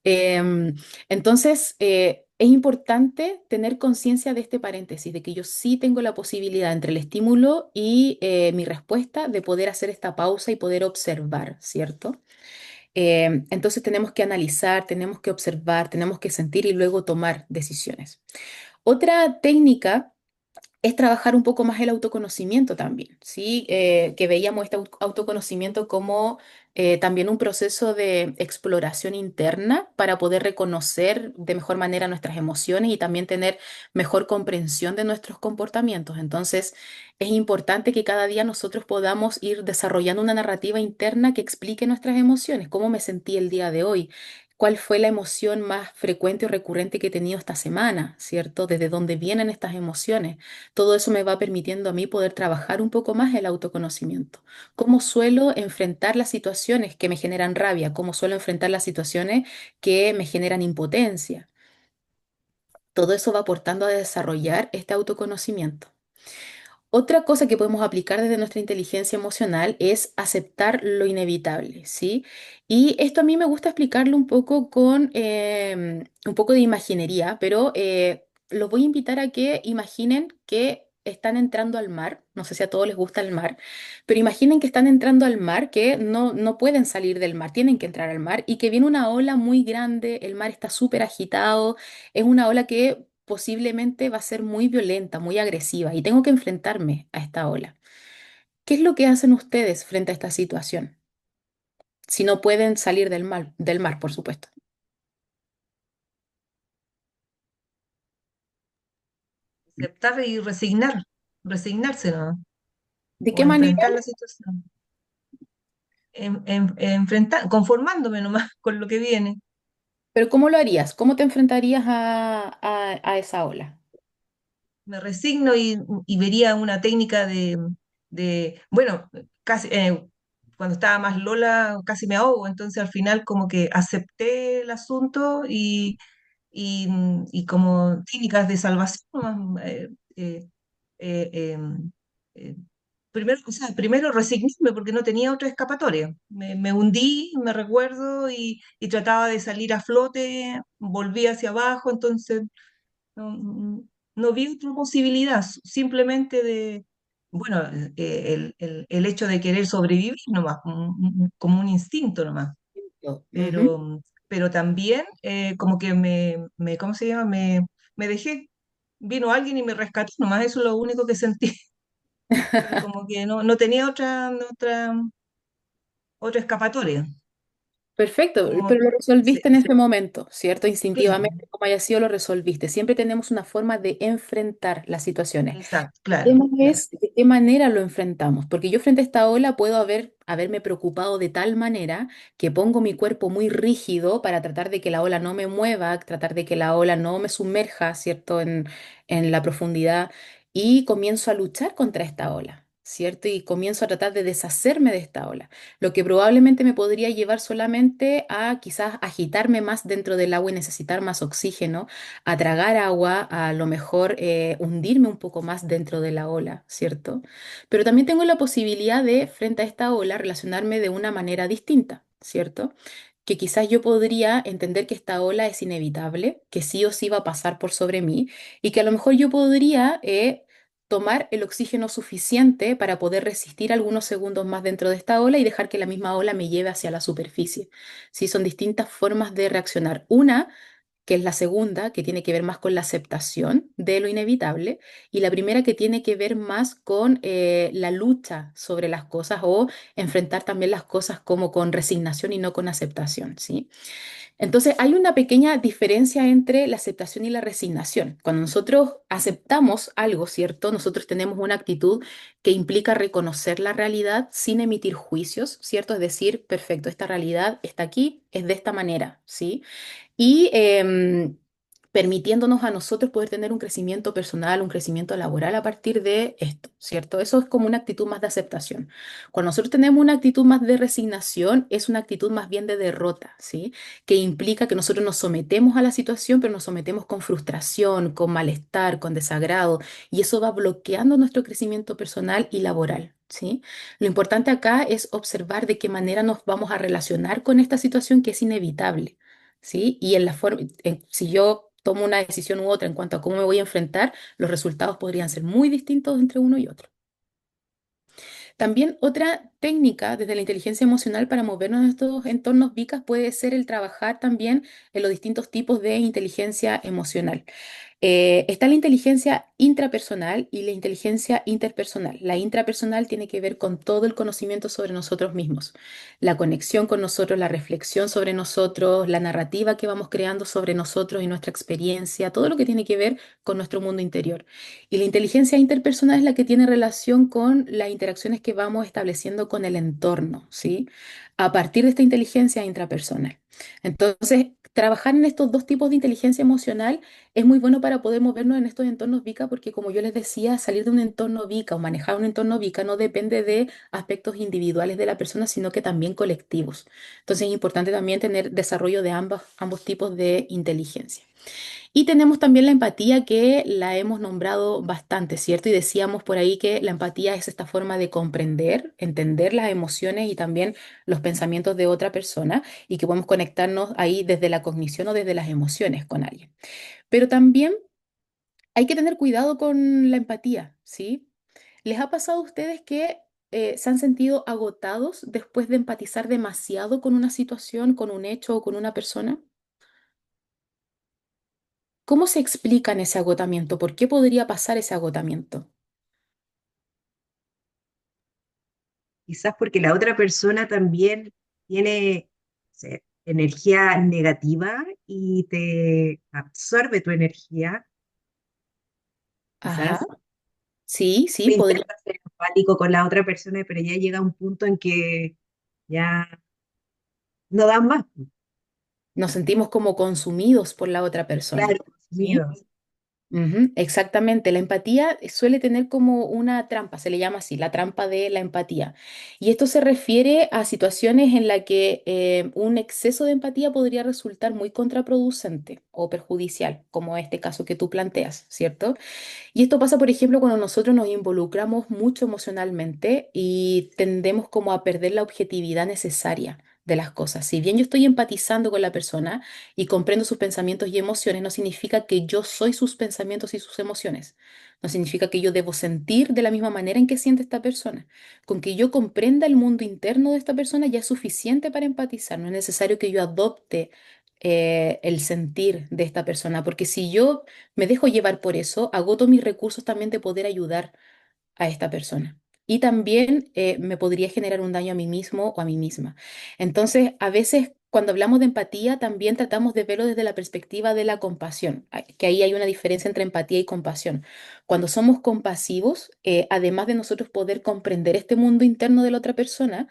Entonces, es importante tener conciencia de este paréntesis, de que yo sí tengo la posibilidad entre el estímulo y mi respuesta de poder hacer esta pausa y poder observar, ¿cierto? Entonces tenemos que analizar, tenemos que observar, tenemos que sentir y luego tomar decisiones. Otra técnica es trabajar un poco más el autoconocimiento también, ¿sí? Que veíamos este autoconocimiento como también un proceso de exploración interna para poder reconocer de mejor manera nuestras emociones y también tener mejor comprensión de nuestros comportamientos. Entonces, es importante que cada día nosotros podamos ir desarrollando una narrativa interna que explique nuestras emociones, cómo me sentí el día de hoy. ¿Cuál fue la emoción más frecuente o recurrente que he tenido esta semana? ¿Cierto? ¿Desde dónde vienen estas emociones? Todo eso me va permitiendo a mí poder trabajar un poco más el autoconocimiento. ¿Cómo suelo enfrentar las situaciones que me generan rabia? ¿Cómo suelo enfrentar las situaciones que me generan impotencia? Todo eso va aportando a desarrollar este autoconocimiento. Otra cosa que podemos aplicar desde nuestra inteligencia emocional es aceptar lo inevitable, ¿sí? Y esto a mí me gusta explicarlo un poco con un poco de imaginería, pero los voy a invitar a que imaginen que están entrando al mar. No sé si a todos les gusta el mar, pero imaginen que están entrando al mar, que no pueden salir del mar, tienen que entrar al mar y que viene una ola muy grande, el mar está súper agitado, es una ola que posiblemente va a ser muy violenta, muy agresiva y tengo que enfrentarme a esta ola. ¿Qué es lo que hacen ustedes frente a esta situación? Si no pueden salir del mar, por supuesto. Aceptar y resignarse, ¿no? ¿De O qué manera? enfrentar la situación. Enfrentar, conformándome nomás con lo que viene. Pero ¿cómo lo harías? ¿Cómo te enfrentarías a esa ola? Me resigno y vería una técnica bueno, casi, cuando estaba más Lola casi me ahogo, entonces al final como que acepté el asunto y como técnicas de salvación, nomás, eh, em, eh, primero, o sea, primero resignarme porque no tenía otra escapatoria. Me hundí, me recuerdo, y trataba de salir a flote, volví hacia abajo, entonces no, no vi otra posibilidad, simplemente bueno, el hecho de querer sobrevivir nomás, como un instinto nomás, Ujú. pero también como que ¿cómo se llama? Me dejé, vino alguien y me rescató, nomás eso es lo único que sentí, pero como que no tenía otra escapatoria, Perfecto, como, pero lo resolviste en sí, ese momento, ¿cierto? claro, Instintivamente, como haya sido, lo resolviste. Siempre tenemos una forma de enfrentar las situaciones. exacto, El claro, tema claro, es de qué manera lo enfrentamos, porque yo frente a esta ola puedo haberme preocupado de tal manera que pongo mi cuerpo muy rígido para tratar de que la ola no me mueva, tratar de que la ola no me sumerja, ¿cierto? En la profundidad y comienzo a luchar contra esta ola, ¿cierto? Y comienzo a tratar de deshacerme de esta ola, lo que probablemente me podría llevar solamente a quizás agitarme más dentro del agua y necesitar más oxígeno, a tragar agua, a lo mejor hundirme un poco más dentro de la ola, ¿cierto? Pero también tengo la posibilidad de, frente a esta ola, relacionarme de una manera distinta, ¿cierto? Que quizás yo podría entender que esta ola es inevitable, que sí o sí va a pasar por sobre mí y que a lo mejor yo podría tomar el oxígeno suficiente para poder resistir algunos segundos más dentro de esta ola y dejar que la misma ola me lleve hacia la superficie. Sí, son distintas formas de reaccionar. Una que es la segunda, que tiene que ver más con la aceptación de lo inevitable, y la primera que tiene que ver más con la lucha sobre las cosas o enfrentar también las cosas como con resignación y no con aceptación, ¿sí? Entonces, hay una pequeña diferencia entre la aceptación y la resignación. Cuando nosotros aceptamos algo, ¿cierto? Nosotros tenemos una actitud que implica reconocer la realidad sin emitir juicios, ¿cierto? Es decir, perfecto, esta realidad está aquí, es de esta manera, ¿sí? Y permitiéndonos a nosotros poder tener un crecimiento personal, un crecimiento laboral a partir de esto, ¿cierto? Eso es como una actitud más de aceptación. Cuando nosotros tenemos una actitud más de resignación, es una actitud más bien de derrota, ¿sí? Que implica que nosotros nos sometemos a la situación, pero nos sometemos con frustración, con malestar, con desagrado, y eso va bloqueando nuestro crecimiento personal y laboral, ¿sí? Lo importante acá es observar de qué manera nos vamos a relacionar con esta situación que es inevitable. ¿Sí? Y en la forma, si yo tomo una decisión u otra en cuanto a cómo me voy a enfrentar, los resultados podrían ser muy distintos entre uno y otro. También otra técnica desde la inteligencia emocional para movernos en estos entornos VICAS puede ser el trabajar también en los distintos tipos de inteligencia emocional. Está la inteligencia intrapersonal y la inteligencia interpersonal. La intrapersonal tiene que ver con todo el conocimiento sobre nosotros mismos, la conexión con nosotros, la reflexión sobre nosotros, la narrativa que vamos creando sobre nosotros y nuestra experiencia, todo lo que tiene que ver con nuestro mundo interior. Y la inteligencia interpersonal es la que tiene relación con las interacciones que vamos estableciendo con el entorno, ¿sí? A partir de esta inteligencia intrapersonal. Entonces, trabajar en estos dos tipos de inteligencia emocional es muy bueno para poder movernos en estos entornos VICA porque, como yo les decía, salir de un entorno VICA o manejar un entorno VICA no depende de aspectos individuales de la persona, sino que también colectivos. Entonces es importante también tener desarrollo de ambos tipos de inteligencia. Y tenemos también la empatía que la hemos nombrado bastante, ¿cierto? Y decíamos por ahí que la empatía es esta forma de comprender, entender las emociones y también los pensamientos de otra persona y que podemos conectarnos ahí desde la cognición o desde las emociones con alguien. Pero también hay que tener cuidado con la empatía, ¿sí? ¿Les ha pasado a ustedes que se han sentido agotados después de empatizar demasiado con una situación, con un hecho o con una persona? ¿Cómo se explican ese agotamiento? ¿Por qué podría pasar ese agotamiento? Quizás porque la otra persona también tiene, o sea, energía negativa y te absorbe tu energía, Ajá, quizás. sí, sí, Uno podría. intenta ser empático con la otra persona, pero ya llega un punto en que ya no dan más. Nos sentimos como consumidos por la otra persona. Claro, ¿Sí? consumidos. Ujú, exactamente, la empatía suele tener como una trampa, se le llama así, la trampa de la empatía. Y esto se refiere a situaciones en las que un exceso de empatía podría resultar muy contraproducente o perjudicial, como este caso que tú planteas, ¿cierto? Y esto pasa, por ejemplo, cuando nosotros nos involucramos mucho emocionalmente y tendemos como a perder la objetividad necesaria de las cosas. Si bien yo estoy empatizando con la persona y comprendo sus pensamientos y emociones, no significa que yo soy sus pensamientos y sus emociones. No significa que yo debo sentir de la misma manera en que siente esta persona. Con que yo comprenda el mundo interno de esta persona ya es suficiente para empatizar. No es necesario que yo adopte el sentir de esta persona, porque si yo me dejo llevar por eso, agoto mis recursos también de poder ayudar a esta persona. Y también me podría generar un daño a mí mismo o a mí misma. Entonces, a veces cuando hablamos de empatía, también tratamos de verlo desde la perspectiva de la compasión, que ahí hay una diferencia entre empatía y compasión. Cuando somos compasivos, además de nosotros poder comprender este mundo interno de la otra persona,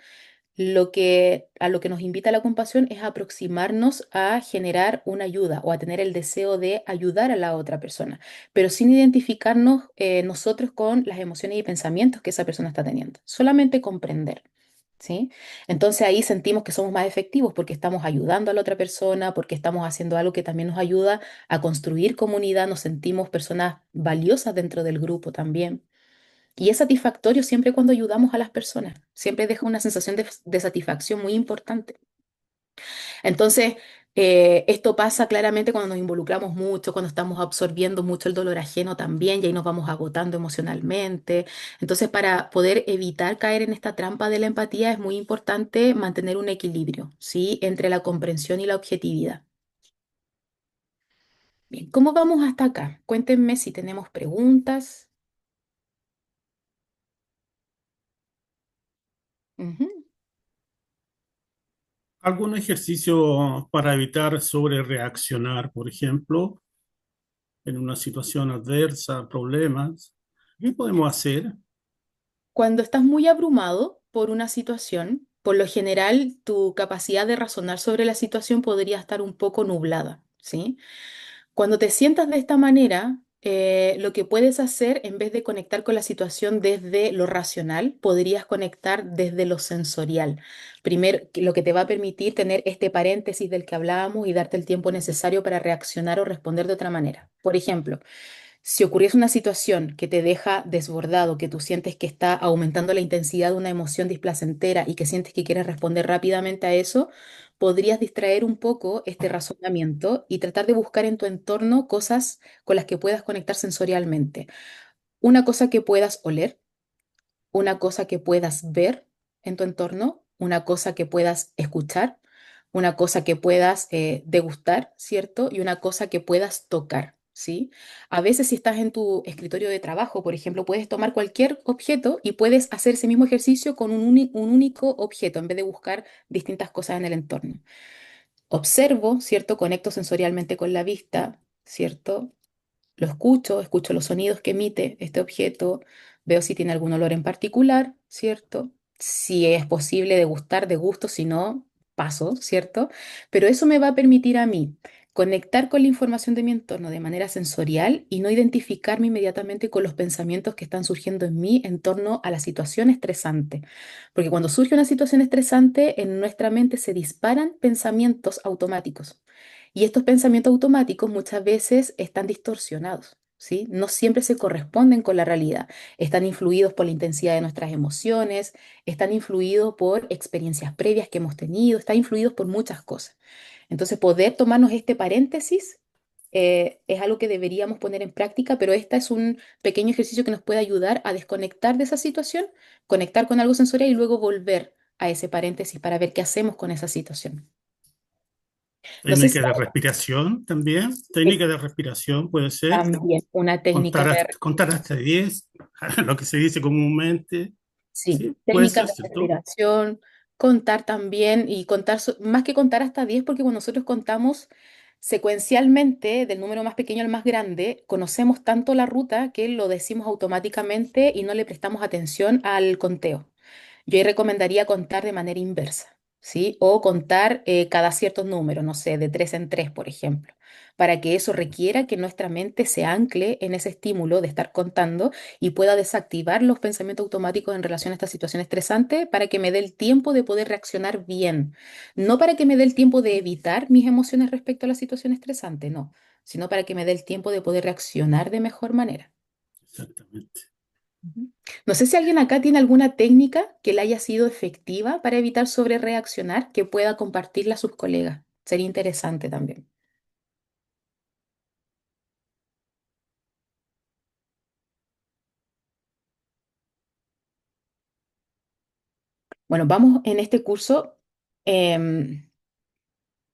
a lo que nos invita la compasión es a aproximarnos a generar una ayuda o a tener el deseo de ayudar a la otra persona, pero sin identificarnos nosotros con las emociones y pensamientos que esa persona está teniendo, solamente comprender. ¿Sí? Entonces ahí sentimos que somos más efectivos porque estamos ayudando a la otra persona, porque estamos haciendo algo que también nos ayuda a construir comunidad, nos sentimos personas valiosas dentro del grupo también. Y es satisfactorio siempre cuando ayudamos a las personas. Siempre deja una sensación de satisfacción muy importante. Entonces, esto pasa claramente cuando nos involucramos mucho, cuando estamos absorbiendo mucho el dolor ajeno también, y ahí nos vamos agotando emocionalmente. Entonces, para poder evitar caer en esta trampa de la empatía, es muy importante mantener un equilibrio, ¿sí? Entre la comprensión y la objetividad. Bien, ¿cómo vamos hasta acá? Cuéntenme si tenemos preguntas. Ujú. ¿Algún ejercicio para evitar sobre reaccionar, por ejemplo, en una situación adversa, problemas? ¿Qué podemos hacer? Cuando estás muy abrumado por una situación, por lo general tu capacidad de razonar sobre la situación podría estar un poco nublada, ¿sí? Cuando te sientas de esta manera, lo que puedes hacer, en vez de conectar con la situación desde lo racional, podrías conectar desde lo sensorial. Primero, lo que te va a permitir tener este paréntesis del que hablábamos y darte el tiempo necesario para reaccionar o responder de otra manera. Por ejemplo, si ocurriese una situación que te deja desbordado, que tú sientes que está aumentando la intensidad de una emoción displacentera y que sientes que quieres responder rápidamente a eso, podrías distraer un poco este razonamiento y tratar de buscar en tu entorno cosas con las que puedas conectar sensorialmente. Una cosa que puedas oler, una cosa que puedas ver en tu entorno, una cosa que puedas escuchar, una cosa que puedas degustar, ¿cierto? Y una cosa que puedas tocar, ¿sí? A veces si estás en tu escritorio de trabajo, por ejemplo, puedes tomar cualquier objeto y puedes hacer ese mismo ejercicio con un único objeto en vez de buscar distintas cosas en el entorno. Observo, ¿cierto? Conecto sensorialmente con la vista, ¿cierto? Lo escucho, escucho los sonidos que emite este objeto, veo si tiene algún olor en particular, ¿cierto? Si es posible degustar, degusto, si no, paso, ¿cierto? Pero eso me va a permitir a mí conectar con la información de mi entorno de manera sensorial y no identificarme inmediatamente con los pensamientos que están surgiendo en mí en torno a la situación estresante. Porque cuando surge una situación estresante, en nuestra mente se disparan pensamientos automáticos. Y estos pensamientos automáticos muchas veces están distorsionados, ¿sí? No siempre se corresponden con la realidad. Están influidos por la intensidad de nuestras emociones, están influidos por experiencias previas que hemos tenido, están influidos por muchas cosas. Entonces, poder tomarnos este paréntesis es algo que deberíamos poner en práctica, pero este es un pequeño ejercicio que nos puede ayudar a desconectar de esa situación, conectar con algo sensorial y luego volver a ese paréntesis para ver qué hacemos con esa situación. No sé si Técnica de respiración también. es Técnica de respiración puede ser. también una técnica Contar de, contar hasta 10, lo que se dice comúnmente. sí, Sí, puede técnicas ser, de ¿cierto? respiración, contar también y contar, más que contar hasta 10 porque cuando nosotros contamos secuencialmente del número más pequeño al más grande, conocemos tanto la ruta que lo decimos automáticamente y no le prestamos atención al conteo. Yo ahí recomendaría contar de manera inversa, ¿sí? O contar cada cierto número, no sé, de tres en tres, por ejemplo, para que eso requiera que nuestra mente se ancle en ese estímulo de estar contando y pueda desactivar los pensamientos automáticos en relación a esta situación estresante para que me dé el tiempo de poder reaccionar bien. No para que me dé el tiempo de evitar mis emociones respecto a la situación estresante, no, sino para que me dé el tiempo de poder reaccionar de mejor manera. Exactamente. Ujú. No sé si alguien acá tiene alguna técnica que le haya sido efectiva para evitar sobrereaccionar, que pueda compartirla a sus colegas. Sería interesante también. Bueno, vamos en este curso, em,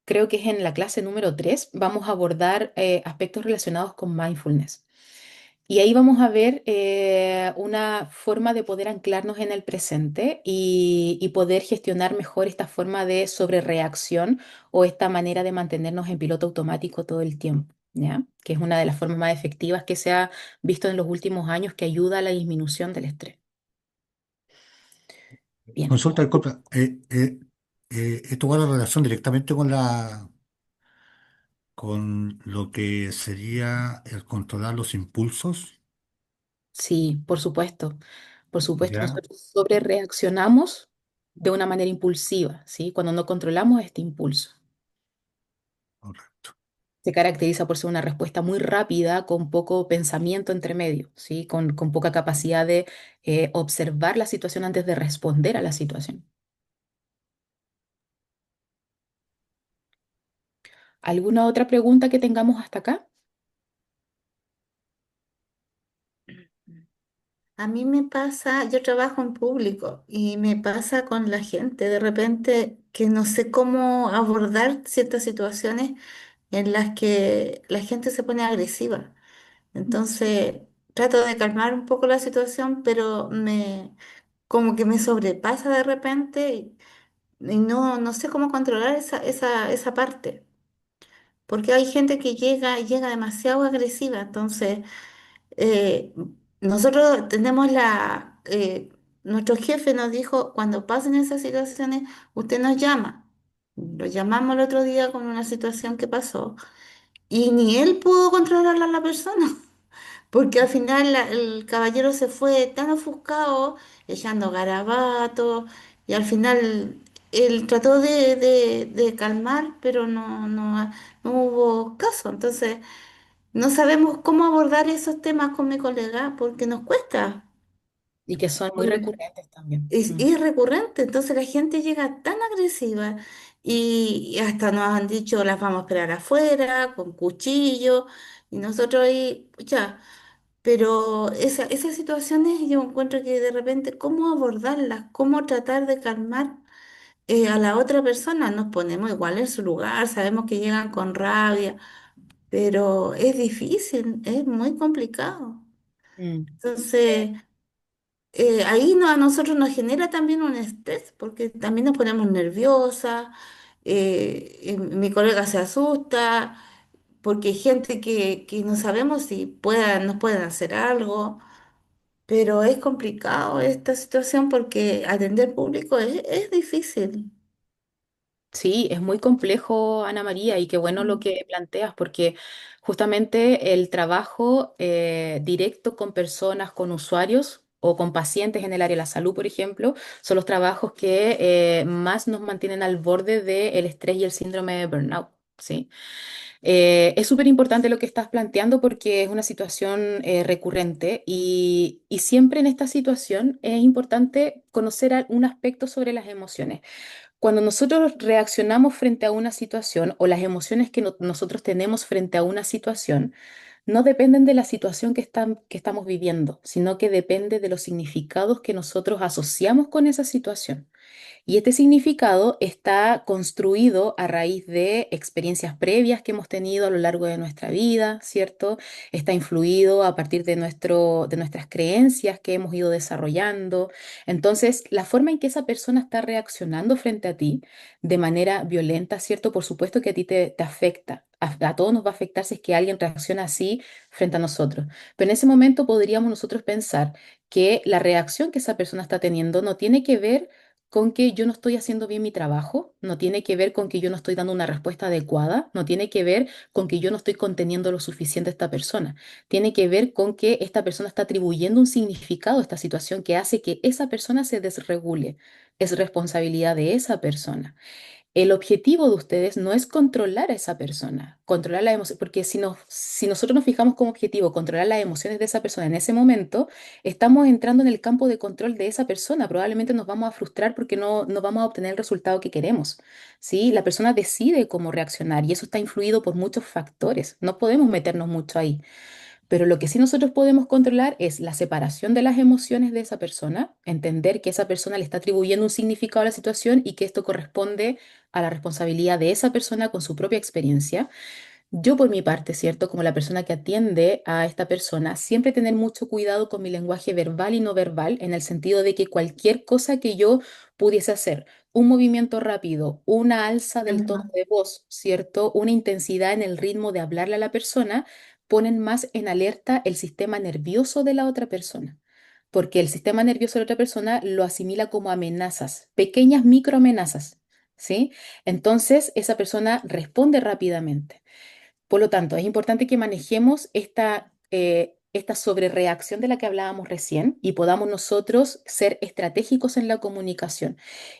creo que es en la clase número 3. Vamos a abordar aspectos relacionados con mindfulness. Y ahí vamos a ver una forma de poder anclarnos en el presente y poder gestionar mejor esta forma de sobrereacción o esta manera de mantenernos en piloto automático todo el tiempo, ¿ya? Que es una de las formas más efectivas que se ha visto en los últimos años que ayuda a la disminución del estrés. Bien. Consulta, disculpa, ¿esto guarda relación directamente con lo que sería el controlar los impulsos? Sí, por supuesto. Por supuesto, ¿Ya? nosotros sobrereaccionamos de una manera impulsiva, ¿sí? Cuando no controlamos este impulso. Correcto. Se caracteriza por ser una respuesta muy rápida, con poco pensamiento entre medio, ¿sí? Con poca capacidad de observar la situación antes de responder a la situación. ¿Alguna otra pregunta que tengamos hasta acá? A mí me pasa, yo trabajo en público y me pasa con la gente de repente que no sé cómo abordar ciertas situaciones en las que la gente se pone agresiva. Entonces trato de calmar un poco la situación, pero como que me sobrepasa de repente y no sé cómo controlar esa parte, porque hay gente que llega demasiado agresiva, entonces eh, nosotros tenemos nuestro jefe nos dijo, cuando pasen esas situaciones, usted nos llama. Lo llamamos el otro día con una situación que pasó y ni él pudo controlar a la persona. Porque al final el caballero se fue tan ofuscado, echando garabatos, y al final él trató de calmar, pero no hubo caso. Entonces, no sabemos cómo abordar esos temas con mi colega porque nos cuesta. Y que son muy Porque recurrentes también. es recurrente, entonces la gente llega tan agresiva y hasta nos han dicho las vamos a esperar afuera, con cuchillo, y nosotros ahí, ya. Pero esas situaciones yo encuentro que de repente, ¿cómo abordarlas? ¿Cómo tratar de calmar a la otra persona? Nos ponemos igual en su lugar, sabemos que llegan con rabia, pero es difícil, es muy complicado. Mm. Entonces, ahí a nosotros nos genera también un estrés, porque también nos ponemos nerviosas, mi colega se asusta, porque hay gente que no sabemos si nos pueden hacer algo. Pero es complicado esta situación porque atender público es difícil. Sí, es muy complejo, Ana María, y qué bueno lo Mm. que planteas, porque justamente el trabajo directo con personas, con usuarios o con pacientes en el área de la salud, por ejemplo, son los trabajos que más nos mantienen al borde del estrés y el síndrome de burnout, ¿sí? Es súper importante lo que estás planteando porque es una situación recurrente y siempre en esta situación es importante conocer un aspecto sobre las emociones. Cuando nosotros reaccionamos frente a una situación o las emociones que nosotros tenemos frente a una situación, no dependen de la situación que estamos viviendo, sino que depende de los significados que nosotros asociamos con esa situación. Y este significado está construido a raíz de experiencias previas que hemos tenido a lo largo de nuestra vida, ¿cierto? Está influido a partir de nuestras creencias que hemos ido desarrollando. Entonces, la forma en que esa persona está reaccionando frente a ti de manera violenta, ¿cierto? Por supuesto que a ti te afecta. A todos nos va a afectar si es que alguien reacciona así frente a nosotros. Pero en ese momento podríamos nosotros pensar que la reacción que esa persona está teniendo no tiene que ver con que yo no estoy haciendo bien mi trabajo, no tiene que ver con que yo no estoy dando una respuesta adecuada, no tiene que ver con que yo no estoy conteniendo lo suficiente a esta persona, tiene que ver con que esta persona está atribuyendo un significado a esta situación que hace que esa persona se desregule. Es responsabilidad de esa persona. El objetivo de ustedes no es controlar a esa persona, controlar las emociones, porque si nosotros nos fijamos como objetivo controlar las emociones de esa persona en ese momento, estamos entrando en el campo de control de esa persona. Probablemente nos vamos a frustrar porque no vamos a obtener el resultado que queremos. ¿Sí? La persona decide cómo reaccionar y eso está influido por muchos factores. No podemos meternos mucho ahí. Pero lo que sí nosotros podemos controlar es la separación de las emociones de esa persona, entender que esa persona le está atribuyendo un significado a la situación y que esto corresponde a la responsabilidad de esa persona con su propia experiencia. Yo por mi parte, ¿cierto? Como la persona que atiende a esta persona, siempre tener mucho cuidado con mi lenguaje verbal y no verbal, en el sentido de que cualquier cosa que yo pudiese hacer, un movimiento rápido, una alza del tono de voz, ¿cierto? Una intensidad en el ritmo de hablarle a la persona, ponen más en alerta el sistema nervioso de la otra persona. Porque el sistema nervioso de la otra persona lo asimila como amenazas, pequeñas microamenazas, ¿sí? Entonces, esa persona responde rápidamente. Por lo tanto, es importante que manejemos esta sobrereacción de la que hablábamos recién y podamos nosotros ser estratégicos en la comunicación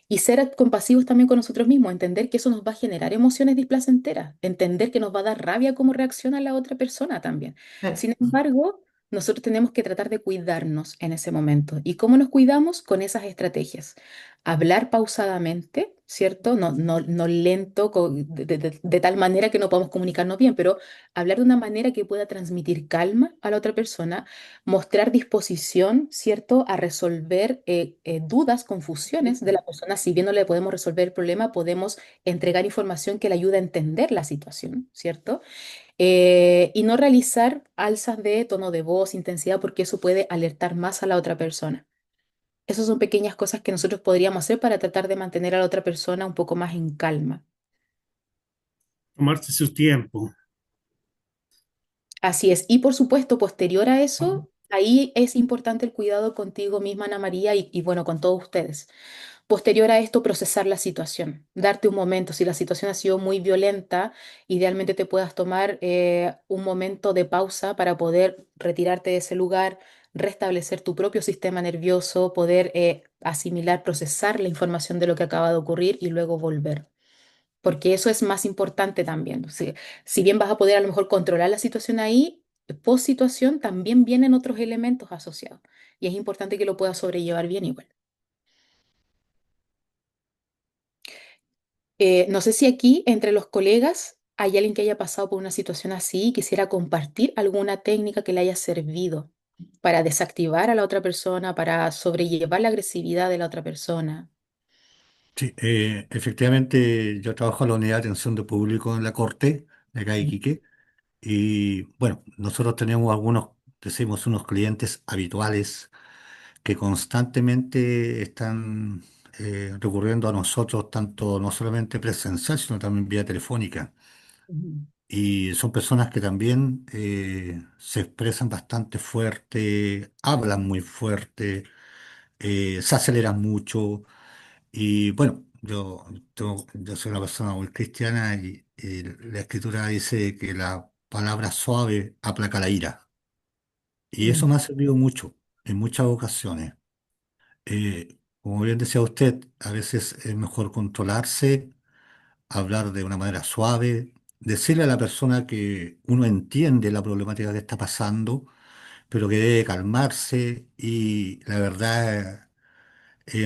y ser compasivos también con nosotros mismos, entender que eso nos va a generar emociones displacenteras, entender que nos va a dar rabia cómo reacciona la otra persona también. Sin embargo, nosotros tenemos que tratar de cuidarnos en ese momento. ¿Y cómo nos cuidamos? Con esas estrategias. Hablar pausadamente, ¿cierto? No lento, de tal manera que no podamos comunicarnos bien, pero hablar de una manera que pueda transmitir calma a la otra persona, mostrar disposición, ¿cierto? A resolver dudas, confusiones de la persona. Si bien no le podemos resolver el problema, podemos entregar información que le ayude a entender la situación, ¿cierto? Y no realizar alzas de tono de voz, intensidad, porque eso puede alertar más a la otra persona. Esas son pequeñas cosas que nosotros podríamos hacer para tratar de mantener a la otra persona un poco más en calma. Tomarse su tiempo. Así es. Y por supuesto, posterior a eso, ahí es importante el cuidado contigo misma, Ana María, y bueno, con todos ustedes. Posterior a esto, procesar la situación, darte un momento. Si la situación ha sido muy violenta, idealmente te puedas tomar un momento de pausa para poder retirarte de ese lugar, restablecer tu propio sistema nervioso, poder asimilar, procesar la información de lo que acaba de ocurrir y luego volver. Porque eso es más importante también. Si bien vas a poder a lo mejor controlar la situación ahí, post situación también vienen otros elementos asociados. Y es importante que lo puedas sobrellevar bien igual. No sé si aquí entre los colegas hay alguien que haya pasado por una situación así y quisiera compartir alguna técnica que le haya servido para desactivar a la otra persona, para sobrellevar la agresividad de la otra persona. Sí, efectivamente yo trabajo en la unidad de atención de público en la Corte, de acá de Iquique, y bueno, nosotros tenemos algunos, decimos, unos clientes habituales que constantemente están recurriendo a nosotros, tanto no solamente presencial, sino también vía telefónica. Ujú. Y son personas que también se expresan bastante fuerte, hablan muy fuerte, se aceleran mucho. Y bueno, yo soy una persona muy cristiana y la escritura dice que la palabra suave aplaca la ira. Y eso Mm, me ha servido mucho en muchas ocasiones. Como bien decía usted, a veces es mejor controlarse, hablar de una manera suave, decirle a la persona que uno entiende la problemática que está pasando, pero que debe calmarse y la verdad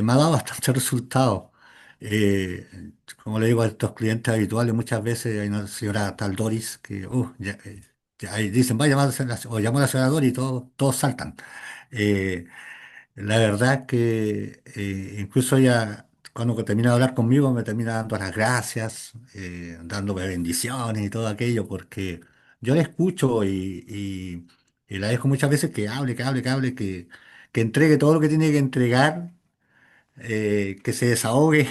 me ha dado bastante resultado. Eh, Como le digo a estos clientes habituales, muchas veces hay una señora tal Doris que ya ahí dicen, va a llamar a o llamó a la señora Doris y todos saltan. Eh, la verdad es que incluso ella, cuando termina de hablar conmigo, me termina dando las gracias, dándome bendiciones y todo aquello, porque yo la escucho y la dejo muchas veces que hable, que hable, que hable, que entregue todo lo que tiene que entregar, que se desahogue.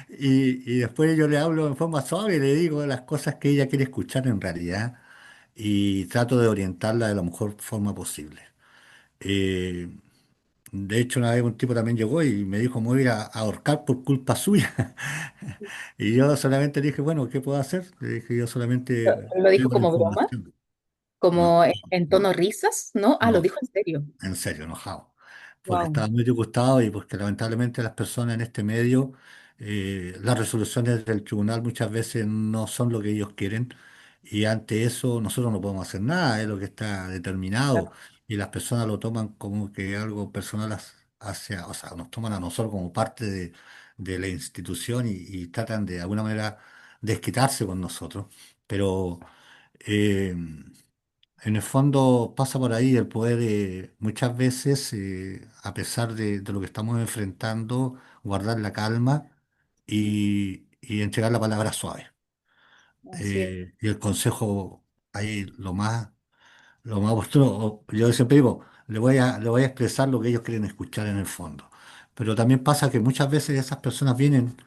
Y después yo le hablo en forma suave y le digo las cosas que ella quiere escuchar en realidad y trato de orientarla de la mejor forma posible. Eh, de hecho, una vez un tipo también llegó y me dijo, me voy a ir a ahorcar por culpa suya. Y yo solamente le dije, bueno, ¿qué puedo hacer? Le dije, yo ¿Lo solamente lo dijo tengo la como broma? información. No, ¿Como no, en no, tono risas? ¿No? Ah, lo no. dijo en serio. En serio, enojado. Porque Wow. estaba muy disgustado y porque lamentablemente las personas en este medio, las resoluciones del tribunal muchas veces no son lo que ellos quieren y ante eso nosotros no podemos hacer nada, es lo que está determinado y las personas lo toman como que algo personal hacia, o sea, nos toman a nosotros como parte de la institución y tratan de alguna manera desquitarse con nosotros. Pero eh, en el fondo pasa por ahí el poder muchas veces, a pesar de lo que estamos enfrentando, guardar la calma y entregar la palabra suave. Así es. Y el consejo ahí lo más oportuno, yo siempre digo, le voy a expresar lo que ellos quieren escuchar en el fondo. Pero también pasa que muchas veces esas personas vienen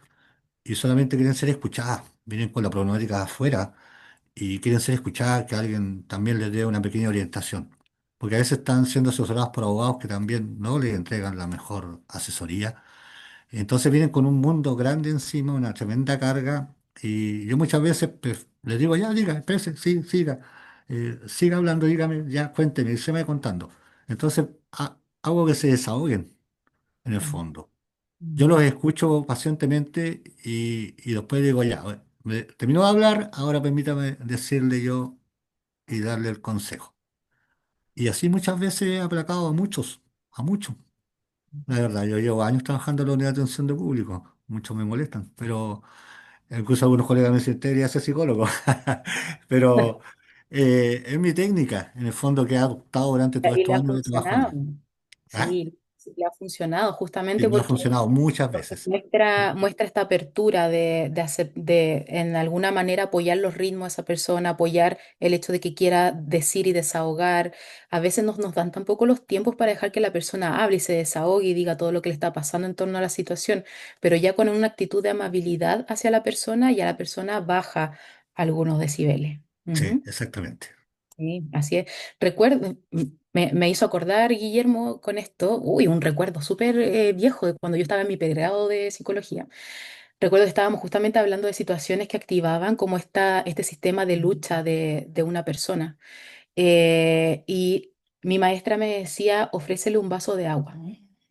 y solamente quieren ser escuchadas, vienen con la problemática de afuera y quieren ser escuchadas, que alguien también les dé una pequeña orientación. Porque a veces están siendo asesorados por abogados que también no les entregan la mejor asesoría. Entonces vienen con un mundo grande encima, una tremenda carga. Y yo muchas veces les digo, ya, diga, espérese, sí, siga, siga hablando, dígame, ya, cuénteme, se me va contando. Entonces hago que se desahoguen en el fondo. Yo los Mm. escucho pacientemente y después digo, ya, bueno, terminó de hablar, ahora permítame decirle yo y darle el consejo. Y así muchas veces he aplacado a muchos, a muchos. La verdad, yo llevo años trabajando en la unidad de atención de público, muchos me molestan, pero incluso algunos colegas me dicen, "Usted debería ser psicólogo". Pero es mi técnica, en el fondo, que he adoptado durante todos Y le estos ha años de trabajo funcionado. aquí. ¿Ah? Sí, Sí, le ha funcionado Y justamente me ha porque funcionado muchas veces. muestra esta apertura de en alguna manera apoyar los ritmos de esa persona, apoyar el hecho de que quiera decir y desahogar. A veces nos dan tampoco los tiempos para dejar que la persona hable y se desahogue y diga todo lo que le está pasando en torno a la situación, pero ya con una actitud de amabilidad hacia la persona, ya la persona baja algunos decibeles. Sí, Ujú. exactamente. Sí, así es. Recuerdo, me hizo acordar, Guillermo, con esto, uy, un recuerdo súper viejo de cuando yo estaba en mi pregrado de psicología. Recuerdo que estábamos justamente hablando de situaciones que activaban como este sistema de lucha de una persona. Y mi maestra me decía, ofrécele un vaso de agua.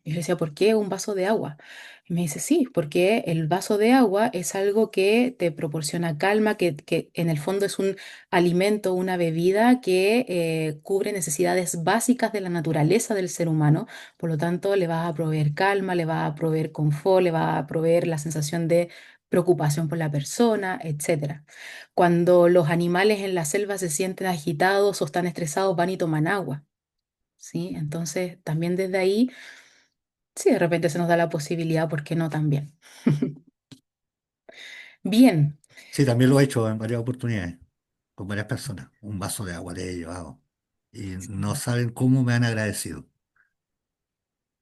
Y yo le decía, ¿por qué un vaso de agua? Y me dice, sí, porque el vaso de agua es algo que te proporciona calma, que en el fondo es un alimento, una bebida que cubre necesidades básicas de la naturaleza del ser humano. Por lo tanto, le vas a proveer calma, le vas a proveer confort, le vas a proveer la sensación de preocupación por la persona, etcétera. Cuando los animales en la selva se sienten agitados o están estresados, van y toman agua, ¿sí? Entonces, también desde ahí, sí, de repente se nos da la posibilidad, ¿por qué no también? Bien, Sí, también lo he hecho en varias oportunidades, con varias personas. Un vaso de agua le he llevado. Y no saben cómo me han agradecido.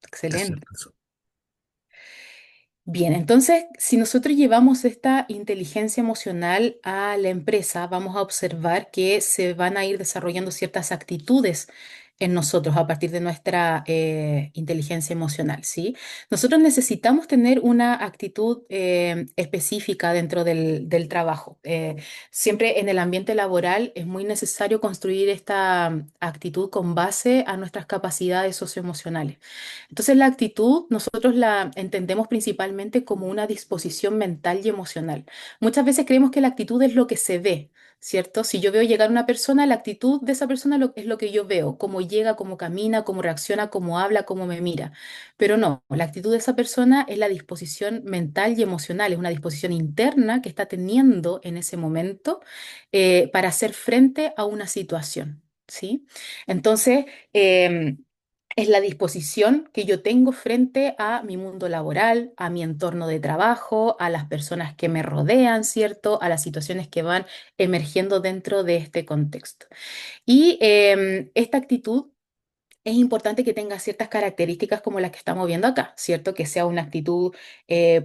Es excelente. cierto eso. Bien, entonces, si nosotros llevamos esta inteligencia emocional a la empresa, vamos a observar que se van a ir desarrollando ciertas actitudes en nosotros a partir de nuestra inteligencia emocional, ¿sí? Nosotros necesitamos tener una actitud específica dentro del trabajo. Siempre en el ambiente laboral es muy necesario construir esta actitud con base a nuestras capacidades socioemocionales. Entonces la actitud nosotros la entendemos principalmente como una disposición mental y emocional. Muchas veces creemos que la actitud es lo que se ve, ¿cierto? Si yo veo llegar una persona, la actitud de esa persona es lo que yo veo, cómo llega, cómo camina, cómo reacciona, cómo habla, cómo me mira. Pero no, la actitud de esa persona es la disposición mental y emocional, es una disposición interna que está teniendo en ese momento para hacer frente a una situación, ¿sí? Entonces, em, es la disposición que yo tengo frente a mi mundo laboral, a mi entorno de trabajo, a las personas que me rodean, ¿cierto? A las situaciones que van emergiendo dentro de este contexto. Y esta actitud es importante que tenga ciertas características como las que estamos viendo acá, ¿cierto? Que sea una actitud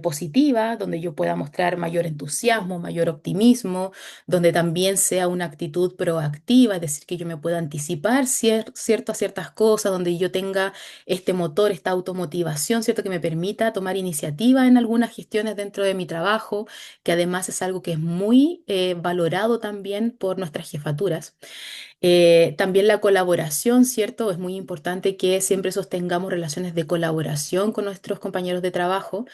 positiva, donde yo pueda mostrar mayor entusiasmo, mayor optimismo, donde también sea una actitud proactiva, es decir, que yo me pueda anticipar cierto, a ciertas cosas, donde yo tenga este motor, esta automotivación, ¿cierto? Que me permita tomar iniciativa en algunas gestiones dentro de mi trabajo, que además es algo que es muy valorado también por nuestras jefaturas. También la colaboración, ¿cierto? Es muy importante que siempre sostengamos relaciones de colaboración con nuestros compañeros de trabajo,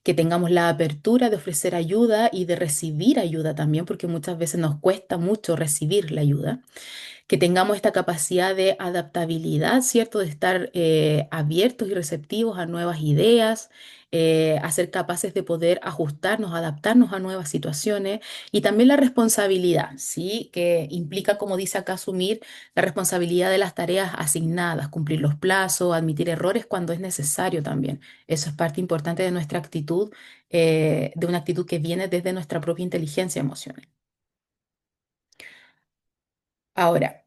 que tengamos la apertura de ofrecer ayuda y de recibir ayuda también, porque muchas veces nos cuesta mucho recibir la ayuda, que tengamos esta capacidad de adaptabilidad, ¿cierto? De estar abiertos y receptivos a nuevas ideas, a ser capaces de poder ajustarnos, adaptarnos a nuevas situaciones y también la responsabilidad, ¿sí? Que implica, como dice acá, asumir la responsabilidad de las tareas asignadas, cumplir los plazos, admitir errores cuando es necesario también. Eso es parte importante de nuestra actitud, de una actitud que viene desde nuestra propia inteligencia emocional. Ahora,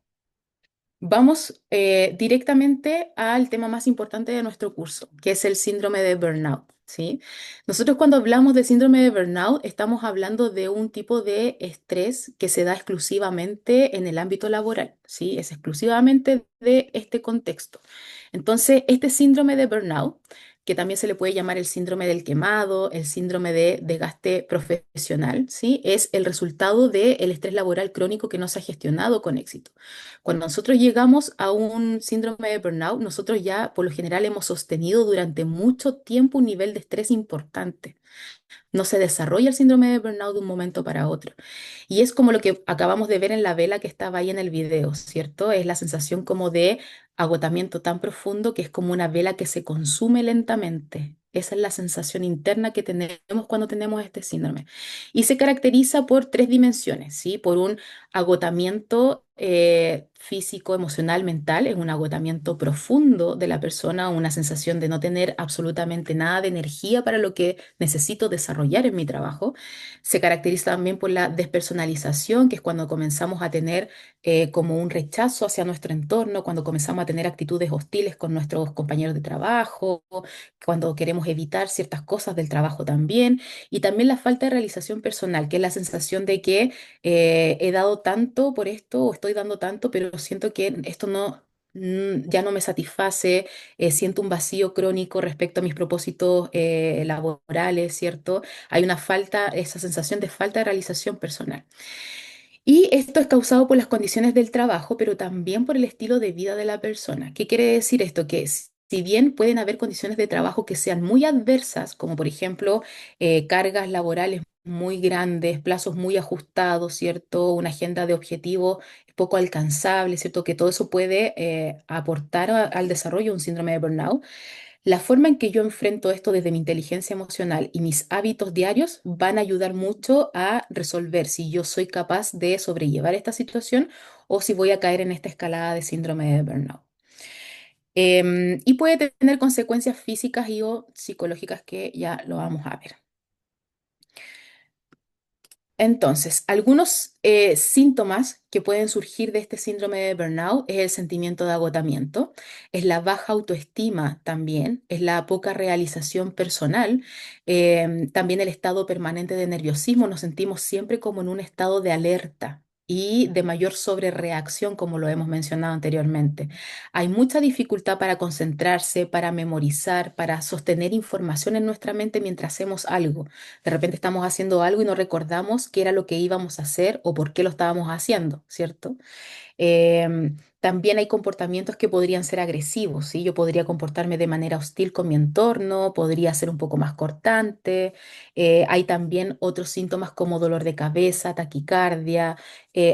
vamos directamente al tema más importante de nuestro curso, que es el síndrome de burnout, ¿sí? Nosotros cuando hablamos de síndrome de burnout estamos hablando de un tipo de estrés que se da exclusivamente en el ámbito laboral, ¿sí? Es exclusivamente de este contexto. Entonces, este síndrome de burnout, que también se le puede llamar el síndrome del quemado, el síndrome de desgaste profesional, ¿sí? Es el resultado del estrés laboral crónico que no se ha gestionado con éxito. Cuando nosotros llegamos a un síndrome de burnout, nosotros ya por lo general hemos sostenido durante mucho tiempo un nivel de estrés importante. No se desarrolla el síndrome de burnout de un momento para otro. Y es como lo que acabamos de ver en la vela que estaba ahí en el video, ¿cierto? Es la sensación como de agotamiento tan profundo que es como una vela que se consume lentamente. Esa es la sensación interna que tenemos cuando tenemos este síndrome. Y se caracteriza por tres dimensiones, ¿sí? Por un agotamiento físico, emocional, mental, es un agotamiento profundo de la persona, una sensación de no tener absolutamente nada de energía para lo que necesito desarrollar en mi trabajo. Se caracteriza también por la despersonalización, que es cuando comenzamos a tener como un rechazo hacia nuestro entorno, cuando comenzamos a tener actitudes hostiles con nuestros compañeros de trabajo, cuando queremos evitar ciertas cosas del trabajo también, y también la falta de realización personal, que es la sensación de que he dado tanto por esto o estoy dando tanto, pero siento que esto no... Ya no me satisface, siento un vacío crónico respecto a mis propósitos laborales, ¿cierto? Hay una falta, esa sensación de falta de realización personal. Y esto es causado por las condiciones del trabajo, pero también por el estilo de vida de la persona. ¿Qué quiere decir esto? Que si bien pueden haber condiciones de trabajo que sean muy adversas, como por ejemplo cargas laborales muy grandes, plazos muy ajustados, ¿cierto? Una agenda de objetivos poco alcanzable, ¿cierto? Que todo eso puede aportar al desarrollo de un síndrome de burnout. La forma en que yo enfrento esto desde mi inteligencia emocional y mis hábitos diarios van a ayudar mucho a resolver si yo soy capaz de sobrellevar esta situación o si voy a caer en esta escalada de síndrome de burnout. Y puede tener consecuencias físicas y o psicológicas que ya lo vamos a ver. Entonces, algunos síntomas que pueden surgir de este síndrome de burnout es el sentimiento de agotamiento, es la baja autoestima también, es la poca realización personal, también el estado permanente de nerviosismo, nos sentimos siempre como en un estado de alerta y de mayor sobrereacción, como lo hemos mencionado anteriormente. Hay mucha dificultad para concentrarse, para memorizar, para sostener información en nuestra mente mientras hacemos algo. De repente estamos haciendo algo y no recordamos qué era lo que íbamos a hacer o por qué lo estábamos haciendo, ¿cierto? También hay comportamientos que podrían ser agresivos, ¿sí? Yo podría comportarme de manera hostil con mi entorno, podría ser un poco más cortante. Hay también otros síntomas como dolor de cabeza, taquicardia,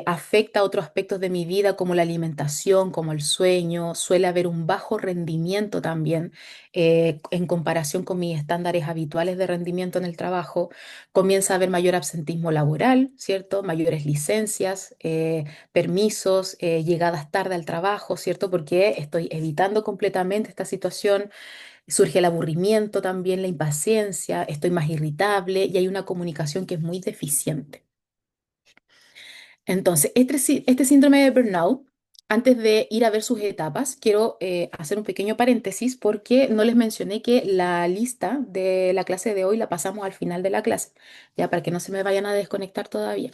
afecta a otros aspectos de mi vida como la alimentación, como el sueño. Suele haber un bajo rendimiento también en comparación con mis estándares habituales de rendimiento en el trabajo. Comienza a haber mayor absentismo laboral, ¿cierto? Mayores licencias. Permisos, llegadas tarde al trabajo, ¿cierto? Porque estoy evitando completamente esta situación. Surge el aburrimiento también, la impaciencia, estoy más irritable y hay una comunicación que es muy deficiente. Entonces, este síndrome de burnout, antes de ir a ver sus etapas, quiero hacer un pequeño paréntesis porque no les mencioné que la lista de la clase de hoy la pasamos al final de la clase, ya para que no se me vayan a desconectar todavía.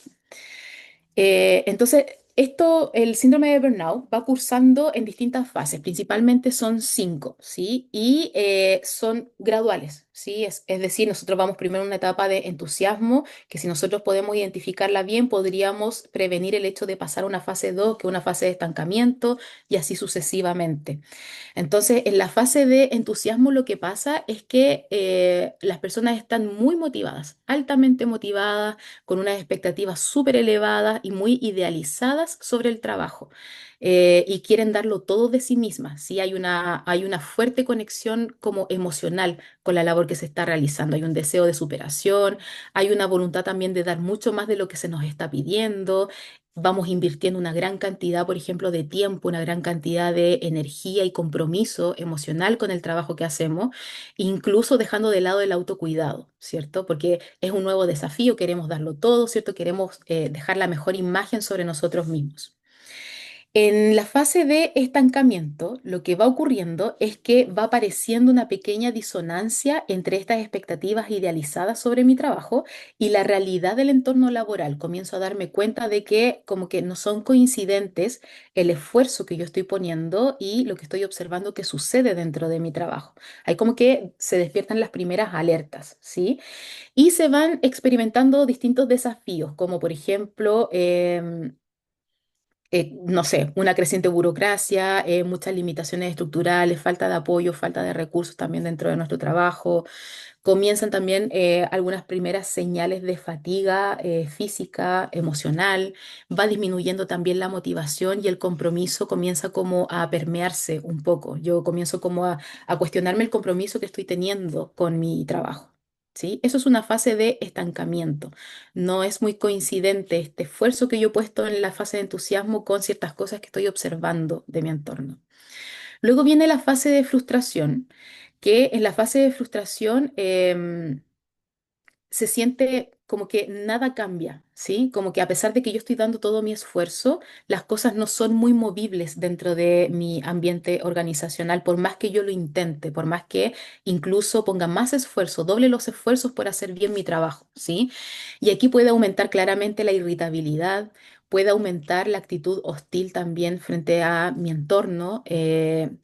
Entonces, el síndrome de burnout va cursando en distintas fases, principalmente son cinco, ¿sí? Y son graduales, ¿sí? Es decir, nosotros vamos primero en una etapa de entusiasmo, que si nosotros podemos identificarla bien, podríamos prevenir el hecho de pasar a una fase 2, que es una fase de estancamiento, y así sucesivamente. Entonces, en la fase de entusiasmo lo que pasa es que las personas están muy motivadas, altamente motivadas, con unas expectativas súper elevadas y muy idealizadas sobre el trabajo. Y quieren darlo todo de sí mismas. ¿Sí? Hay una fuerte conexión como emocional con la labor que se está realizando. Hay un deseo de superación, hay una voluntad también de dar mucho más de lo que se nos está pidiendo. Vamos invirtiendo una gran cantidad, por ejemplo, de tiempo, una gran cantidad de energía y compromiso emocional con el trabajo que hacemos, incluso dejando de lado el autocuidado, ¿cierto? Porque es un nuevo desafío, queremos darlo todo, ¿cierto? Queremos dejar la mejor imagen sobre nosotros mismos. En la fase de estancamiento, lo que va ocurriendo es que va apareciendo una pequeña disonancia entre estas expectativas idealizadas sobre mi trabajo y la realidad del entorno laboral. Comienzo a darme cuenta de que como que no son coincidentes el esfuerzo que yo estoy poniendo y lo que estoy observando que sucede dentro de mi trabajo. Hay como que se despiertan las primeras alertas, ¿sí? Y se van experimentando distintos desafíos, como por ejemplo no sé, una creciente burocracia, muchas limitaciones estructurales, falta de apoyo, falta de recursos también dentro de nuestro trabajo. Comienzan también algunas primeras señales de fatiga física, emocional. Va disminuyendo también la motivación y el compromiso comienza como a permearse un poco. Yo comienzo como a cuestionarme el compromiso que estoy teniendo con mi trabajo. ¿sí? Eso es una fase de estancamiento. No es muy coincidente este esfuerzo que yo he puesto en la fase de entusiasmo con ciertas cosas que estoy observando de mi entorno. Luego viene la fase de frustración, que en la fase de frustración se siente como que nada cambia, ¿sí? Como que a pesar de que yo estoy dando todo mi esfuerzo, las cosas no son muy movibles dentro de mi ambiente organizacional, por más que yo lo intente, por más que incluso ponga más esfuerzo, doble los esfuerzos por hacer bien mi trabajo, ¿sí? Y aquí puede aumentar claramente la irritabilidad. Puede aumentar la actitud hostil también frente a mi entorno,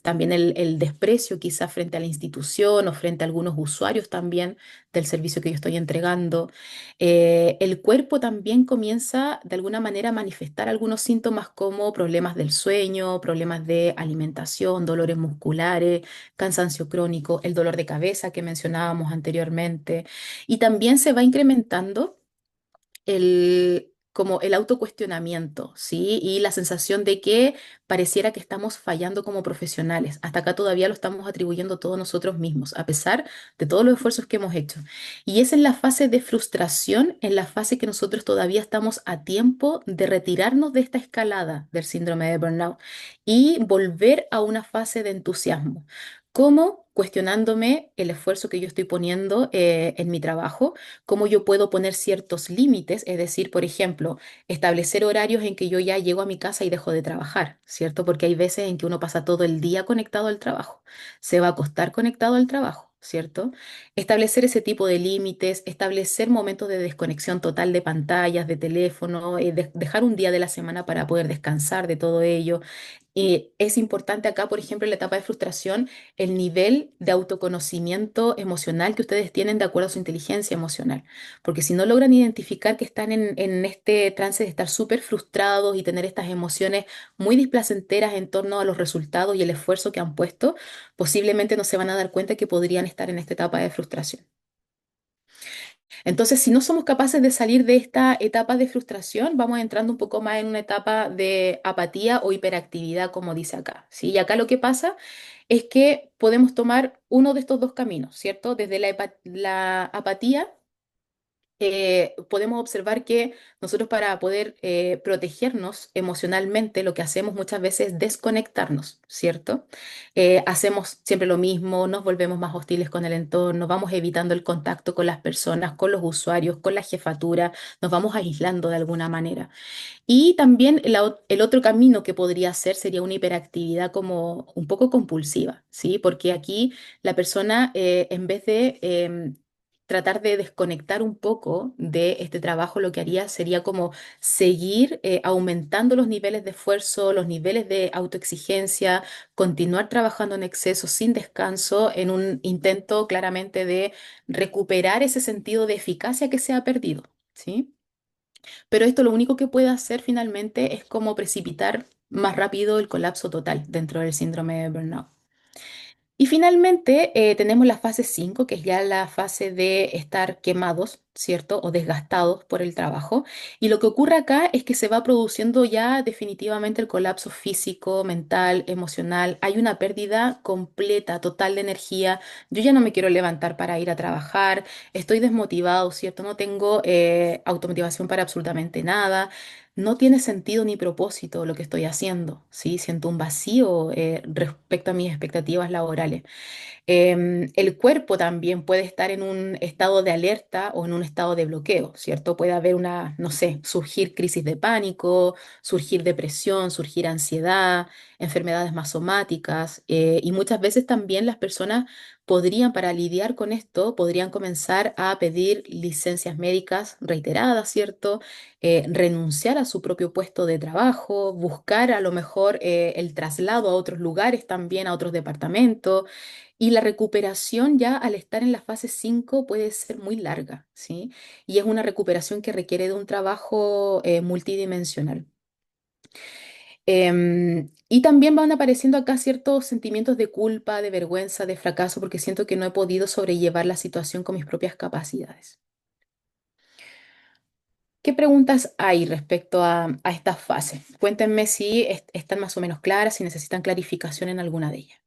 también el desprecio quizás frente a la institución o frente a algunos usuarios también del servicio que yo estoy entregando. El cuerpo también comienza de alguna manera a manifestar algunos síntomas como problemas del sueño, problemas de alimentación, dolores musculares, cansancio crónico, el dolor de cabeza que mencionábamos anteriormente. Y también se va incrementando como el autocuestionamiento, ¿sí? Y la sensación de que pareciera que estamos fallando como profesionales. Hasta acá todavía lo estamos atribuyendo todos nosotros mismos, a pesar de todos los esfuerzos que hemos hecho. Y es en la fase de frustración, en la fase que nosotros todavía estamos a tiempo de retirarnos de esta escalada del síndrome de burnout y volver a una fase de entusiasmo. ¿Cómo? Cuestionándome el esfuerzo que yo estoy poniendo en mi trabajo, cómo yo puedo poner ciertos límites, es decir, por ejemplo, establecer horarios en que yo ya llego a mi casa y dejo de trabajar, ¿cierto? Porque hay veces en que uno pasa todo el día conectado al trabajo, se va a acostar conectado al trabajo, ¿cierto? Establecer ese tipo de límites, establecer momentos de desconexión total de pantallas, de teléfono, dejar un día de la semana para poder descansar de todo ello. Es importante acá, por ejemplo, en la etapa de frustración, el nivel de autoconocimiento emocional que ustedes tienen de acuerdo a su inteligencia emocional. Porque si no logran identificar que están en este trance de estar súper frustrados y tener estas emociones muy displacenteras en torno a los resultados y el esfuerzo que han puesto, posiblemente no se van a dar cuenta que podrían estar en esta etapa de frustración. Entonces, si no somos capaces de salir de esta etapa de frustración, vamos entrando un poco más en una etapa de apatía o hiperactividad, como dice acá, ¿sí? Y acá lo que pasa es que podemos tomar uno de estos dos caminos, ¿cierto? Desde la apatía podemos observar que nosotros para poder protegernos emocionalmente, lo que hacemos muchas veces es desconectarnos, ¿cierto? Hacemos siempre lo mismo, nos volvemos más hostiles con el entorno, vamos evitando el contacto con las personas, con los usuarios, con la jefatura, nos vamos aislando de alguna manera. Y también el otro camino que podría ser sería una hiperactividad como un poco compulsiva, ¿sí? Porque aquí la persona, en vez de tratar de desconectar un poco de este trabajo, lo que haría sería como seguir aumentando los niveles de esfuerzo, los niveles de autoexigencia, continuar trabajando en exceso sin descanso, en un intento claramente de recuperar ese sentido de eficacia que se ha perdido, ¿sí? Pero esto lo único que puede hacer finalmente es como precipitar más rápido el colapso total dentro del síndrome de burnout. Y finalmente tenemos la fase 5 que es ya la fase de estar quemados, ¿cierto? O desgastados por el trabajo. Y lo que ocurre acá es que se va produciendo ya definitivamente el colapso físico, mental, emocional. Hay una pérdida completa, total de energía. Yo ya no me quiero levantar para ir a trabajar. Estoy desmotivado, ¿cierto? No tengo automotivación para absolutamente nada. No tiene sentido ni propósito lo que estoy haciendo, ¿sí? Siento un vacío respecto a mis expectativas laborales. El cuerpo también puede estar en un estado de alerta o en un estado de bloqueo, ¿cierto? Puede haber una, no sé, surgir crisis de pánico, surgir depresión, surgir ansiedad, enfermedades más somáticas, y muchas veces también las personas podrían, para lidiar con esto, podrían comenzar a pedir licencias médicas reiteradas, ¿cierto? Renunciar a su propio puesto de trabajo, buscar a lo mejor el traslado a otros lugares también, a otros departamentos. Y la recuperación ya al estar en la fase 5 puede ser muy larga, ¿sí? Y es una recuperación que requiere de un trabajo multidimensional. Y también van apareciendo acá ciertos sentimientos de culpa, de vergüenza, de fracaso, porque siento que no he podido sobrellevar la situación con mis propias capacidades. ¿Qué preguntas hay respecto a estas fases? Cuéntenme si están más o menos claras, si necesitan clarificación en alguna de ellas.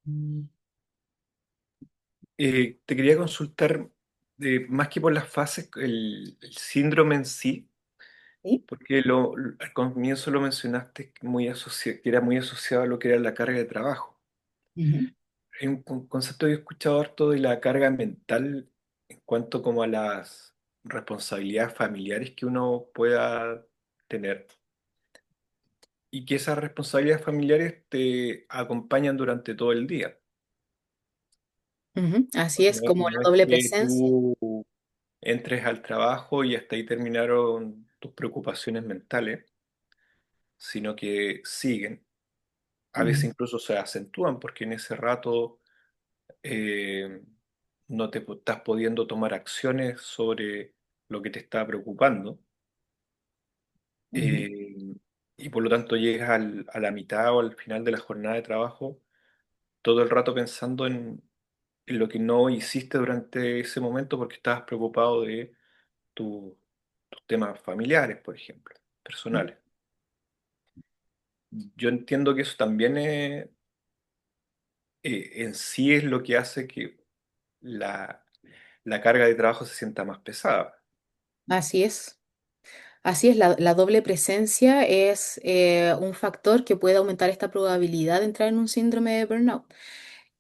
Mm, Te quería consultar, más que por las fases, el síndrome en sí, ¿Sí? porque al comienzo lo mencionaste que era muy asociado a lo que era la carga de trabajo. Ujú, Hay un concepto que he escuchado harto de la carga mental en cuanto como a las responsabilidades familiares que uno pueda tener y que esas responsabilidades familiares te acompañan durante todo el día. ujú. Así es, como No la es doble que presencia. tú entres al trabajo y hasta ahí terminaron tus preocupaciones mentales, sino que siguen. A veces Ujú, incluso se acentúan porque en ese rato eh, no estás pudiendo tomar acciones sobre lo que te está preocupando, ujú, eh, y por lo tanto llegas a la mitad o al final de la jornada de trabajo todo el rato pensando en lo que no hiciste durante ese momento porque estabas preocupado de tu- tus temas familiares, por ejemplo, personales. Yo entiendo que eso también en sí es lo que hace que la, la carga de trabajo se sienta más pesada. así es. Así es, la doble presencia es un factor que puede aumentar esta probabilidad de entrar en un síndrome de burnout.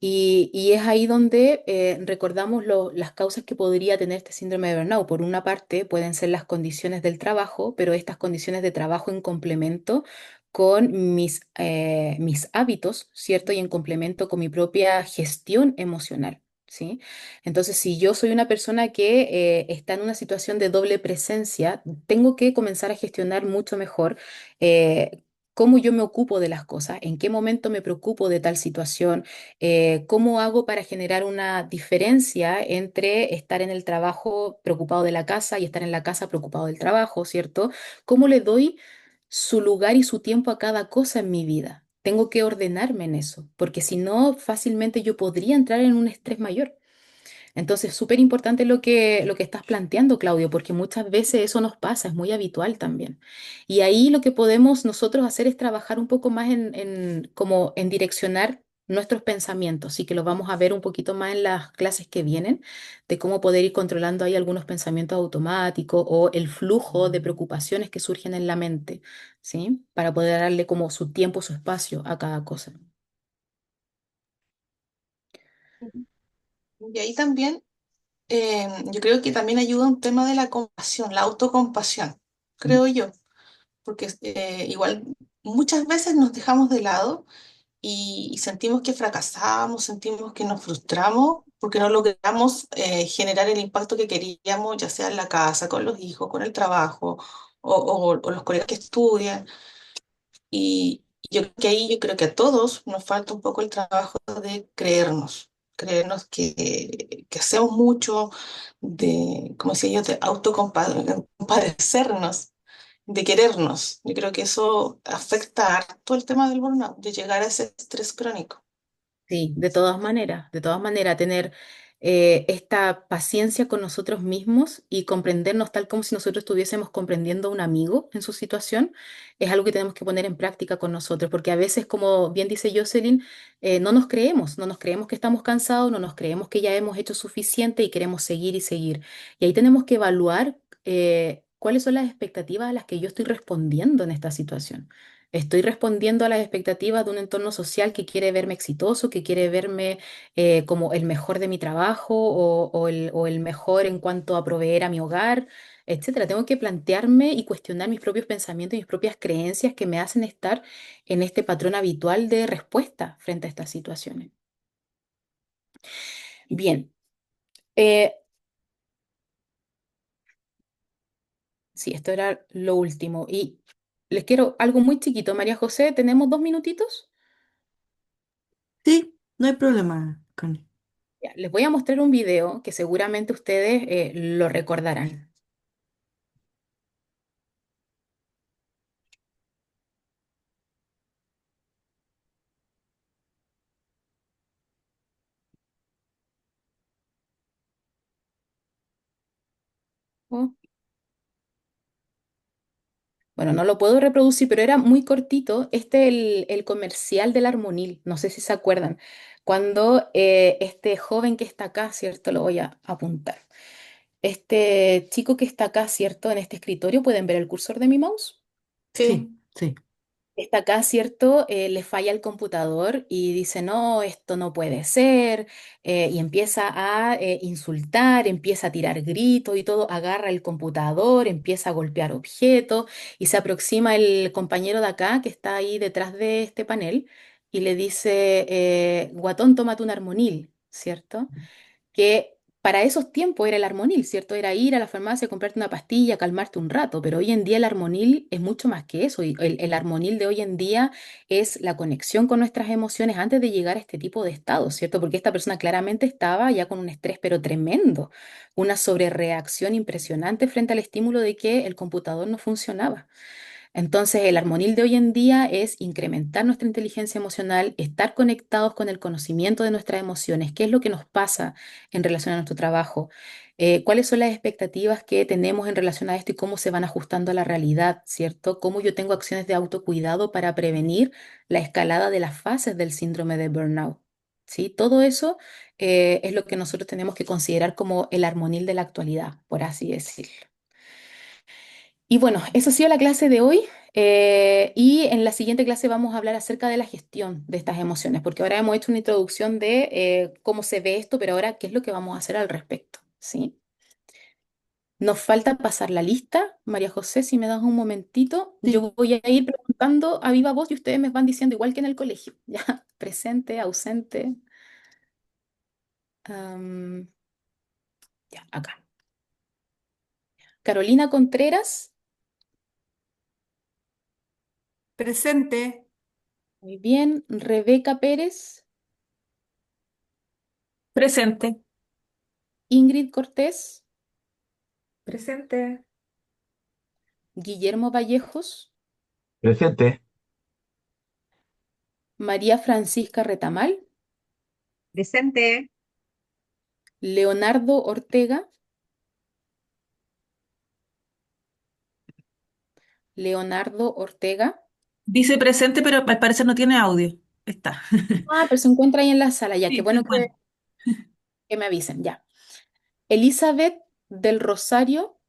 Y es ahí donde recordamos las causas que podría tener este síndrome de burnout. Por una parte, pueden ser las condiciones del trabajo, pero estas condiciones de trabajo en complemento con mis hábitos, ¿cierto? Y en complemento con mi propia gestión emocional, ¿sí? Entonces, si yo soy una persona que está en una situación de doble presencia, tengo que comenzar a gestionar mucho mejor. Cómo yo me ocupo de las cosas, en qué momento me preocupo de tal situación, cómo hago para generar una diferencia entre estar en el trabajo preocupado de la casa y estar en la casa preocupado del trabajo, ¿cierto? ¿Cómo le doy su lugar y su tiempo a cada cosa en mi vida? Tengo que ordenarme en eso, porque si no, fácilmente yo podría entrar en un estrés mayor. Entonces, súper importante lo que estás planteando, Claudio, porque muchas veces eso nos pasa, es muy habitual también. Y ahí lo que podemos nosotros hacer es trabajar un poco más como en direccionar nuestros pensamientos, y que lo vamos a ver un poquito más en las clases que vienen, de cómo poder ir controlando ahí algunos pensamientos automáticos o el flujo de preocupaciones que surgen en la mente, ¿sí? Para poder darle como su tiempo, su espacio a cada cosa. Y ahí también, yo creo que también ayuda un tema de la compasión, la autocompasión, creo yo, porque igual muchas veces nos dejamos de lado y sentimos que fracasamos, sentimos que nos frustramos porque no logramos generar el impacto que queríamos, ya sea en la casa, con los hijos, con el trabajo o los colegas que estudian. Y yo creo que ahí yo creo que a todos nos falta un poco el trabajo de creernos que hacemos mucho, de, como decía yo, de autocompadecernos, de querernos. Yo creo que eso afecta harto el tema del burnout, de llegar a ese estrés crónico. Sí, de todas maneras, tener esta paciencia con nosotros mismos y comprendernos tal como si nosotros estuviésemos comprendiendo a un amigo en su situación, es algo que tenemos que poner en práctica con nosotros, porque a veces, como bien dice Jocelyn, no nos creemos que estamos cansados, no nos creemos que ya hemos hecho suficiente y queremos seguir y seguir. Y ahí tenemos que evaluar cuáles son las expectativas a las que yo estoy respondiendo en esta situación. Estoy respondiendo a las expectativas de un entorno social que quiere verme exitoso, que quiere verme como el mejor de mi trabajo o el mejor en cuanto a proveer a mi hogar, etcétera. Tengo que plantearme y cuestionar mis propios pensamientos y mis propias creencias que me hacen estar en este patrón habitual de respuesta frente a estas situaciones. Bien, eh, sí, esto era lo último. Y les quiero algo muy chiquito. María José, ¿tenemos 2 minutitos? Sí, no hay problema, Connie. Ya, les voy a mostrar un video que seguramente ustedes lo recordarán. Oh, Bueno, no lo puedo reproducir, pero era muy cortito. El comercial del Armonil, no sé si se acuerdan, cuando este joven que está acá, ¿cierto? Lo voy a apuntar. Este chico que está acá, ¿cierto? En este escritorio, ¿pueden ver el cursor de mi mouse? Sí, Sí, sí. Está acá, ¿cierto? Le falla el computador y dice, no, esto no puede ser, y empieza a insultar, empieza a tirar gritos y todo, agarra el computador, empieza a golpear objetos y se aproxima el compañero de acá que está ahí detrás de este panel y le dice, guatón, tómate un armonil, ¿cierto? Que para esos tiempos era el Armonil, ¿cierto? Era ir a la farmacia, comprarte una pastilla, calmarte un rato, pero hoy en día el Armonil es mucho más que eso. Y el Armonil de hoy en día es la conexión con nuestras emociones antes de llegar a este tipo de estado, ¿cierto? Porque esta persona claramente estaba ya con un estrés, pero tremendo, una sobrereacción impresionante frente al estímulo de que el computador no funcionaba. Entonces, el armonil de hoy en día es incrementar nuestra inteligencia emocional, estar conectados con el conocimiento de nuestras emociones, qué es lo que nos pasa en relación a nuestro trabajo, cuáles son las expectativas que tenemos en relación a esto y cómo se van ajustando a la realidad, ¿cierto? Cómo yo tengo acciones de autocuidado para prevenir la escalada de las fases del síndrome de burnout. ¿Sí? Todo eso es lo que nosotros tenemos que considerar como el armonil de la actualidad, por así decirlo. Y bueno, eso ha sido la clase de hoy. Y en la siguiente clase vamos a hablar acerca de la gestión de estas emociones, porque ahora hemos hecho una introducción de cómo se ve esto, pero ahora qué es lo que vamos a hacer al respecto, ¿sí? Nos falta pasar la lista. María José, si me das un momentito, Sí. yo voy a ir preguntando a viva voz y ustedes me van diciendo igual que en el colegio, ¿ya? Presente, ausente. am, ya, acá. Carolina Contreras, Presente. muy bien. Rebeca Pérez, Presente. Ingrid Cortés, Presente. Guillermo Vallejos, Presente. María Francisca Retamal, Presente. Leonardo Ortega, Leonardo Ortega. Dice presente, pero al parecer no tiene audio. Está. Ah, pero se encuentra ahí en la sala, ya, qué Sí, se bueno encuentra. que me avisen, ya. Elizabeth del Rosario,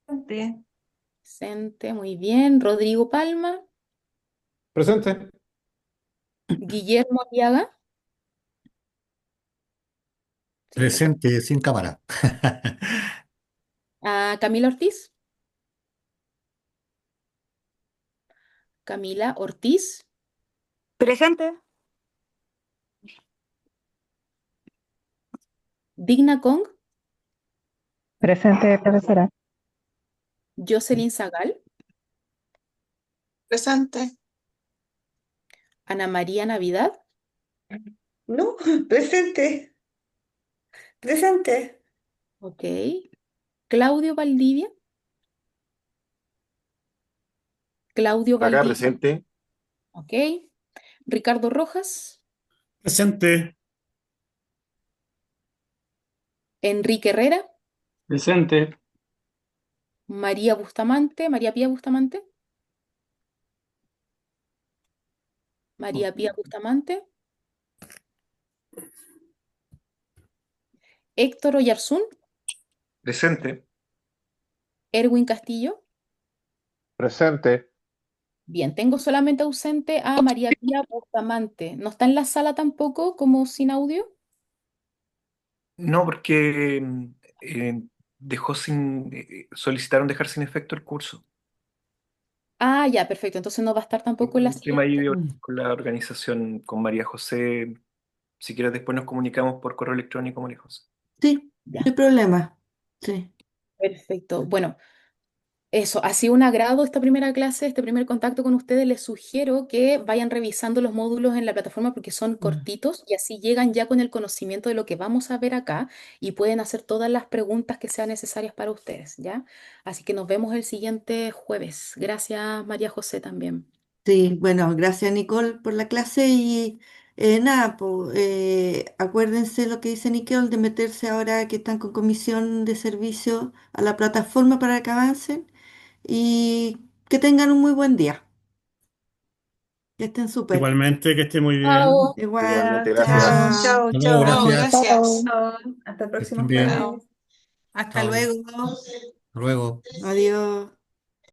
Presente. presente, muy bien. Rodrigo Palma, Presente. Guillermo Arriaga, sí, Presente sin cámara. Camila Ortiz, Camila Ortiz, Presente. Digna Kong, Presente, profesora. Jocelyn Zagal, Presente. Ana María Navidad, no, presente, presente, ok. Claudio Valdivia, Claudio Por acá Valdivia, presente. ok. Ricardo Rojas, Presente. Enrique Herrera, Presente. María Bustamante, María Pía Bustamante, María Pía Bustamante, Héctor Oyarzún, Presente. Erwin Castillo. Presente. Bien, tengo solamente ausente a María Pía Bustamante. ¿No está en la sala tampoco como sin audio? No, porque dejó solicitaron dejar sin efecto el curso. Ah, ya, perfecto. Entonces no va a estar tampoco en la Un tema ahí siguiente. Mm. con la organización, con María José. Si quieres, después nos comunicamos por correo electrónico, María José. Sí, no hay Ya, problema. Sí. perfecto. Bueno, eso, ha sido un agrado esta primera clase, este primer contacto con ustedes. Les sugiero que vayan revisando los módulos en la plataforma porque son Mm. cortitos y así llegan ya con el conocimiento de lo que vamos a ver acá y pueden hacer todas las preguntas que sean necesarias para ustedes, ¿ya? Así que nos vemos el siguiente jueves. Gracias, María José, también. Sí, bueno, gracias Nicole por la clase y nada, acuérdense lo que dice Nicole de meterse ahora que están con comisión de servicio a la plataforma para que avancen y Que tengan un muy buen día. Que estén súper. Igualmente, que esté muy bien. Chao. Igual, Igualmente, Ya, gracias. chao. Chao, Hasta luego, chao. Chao, gracias. gracias. Chao. Hasta el Que estén próximo bien. Chao. jueves. Hasta Chao. luego. Hasta luego. Adiós.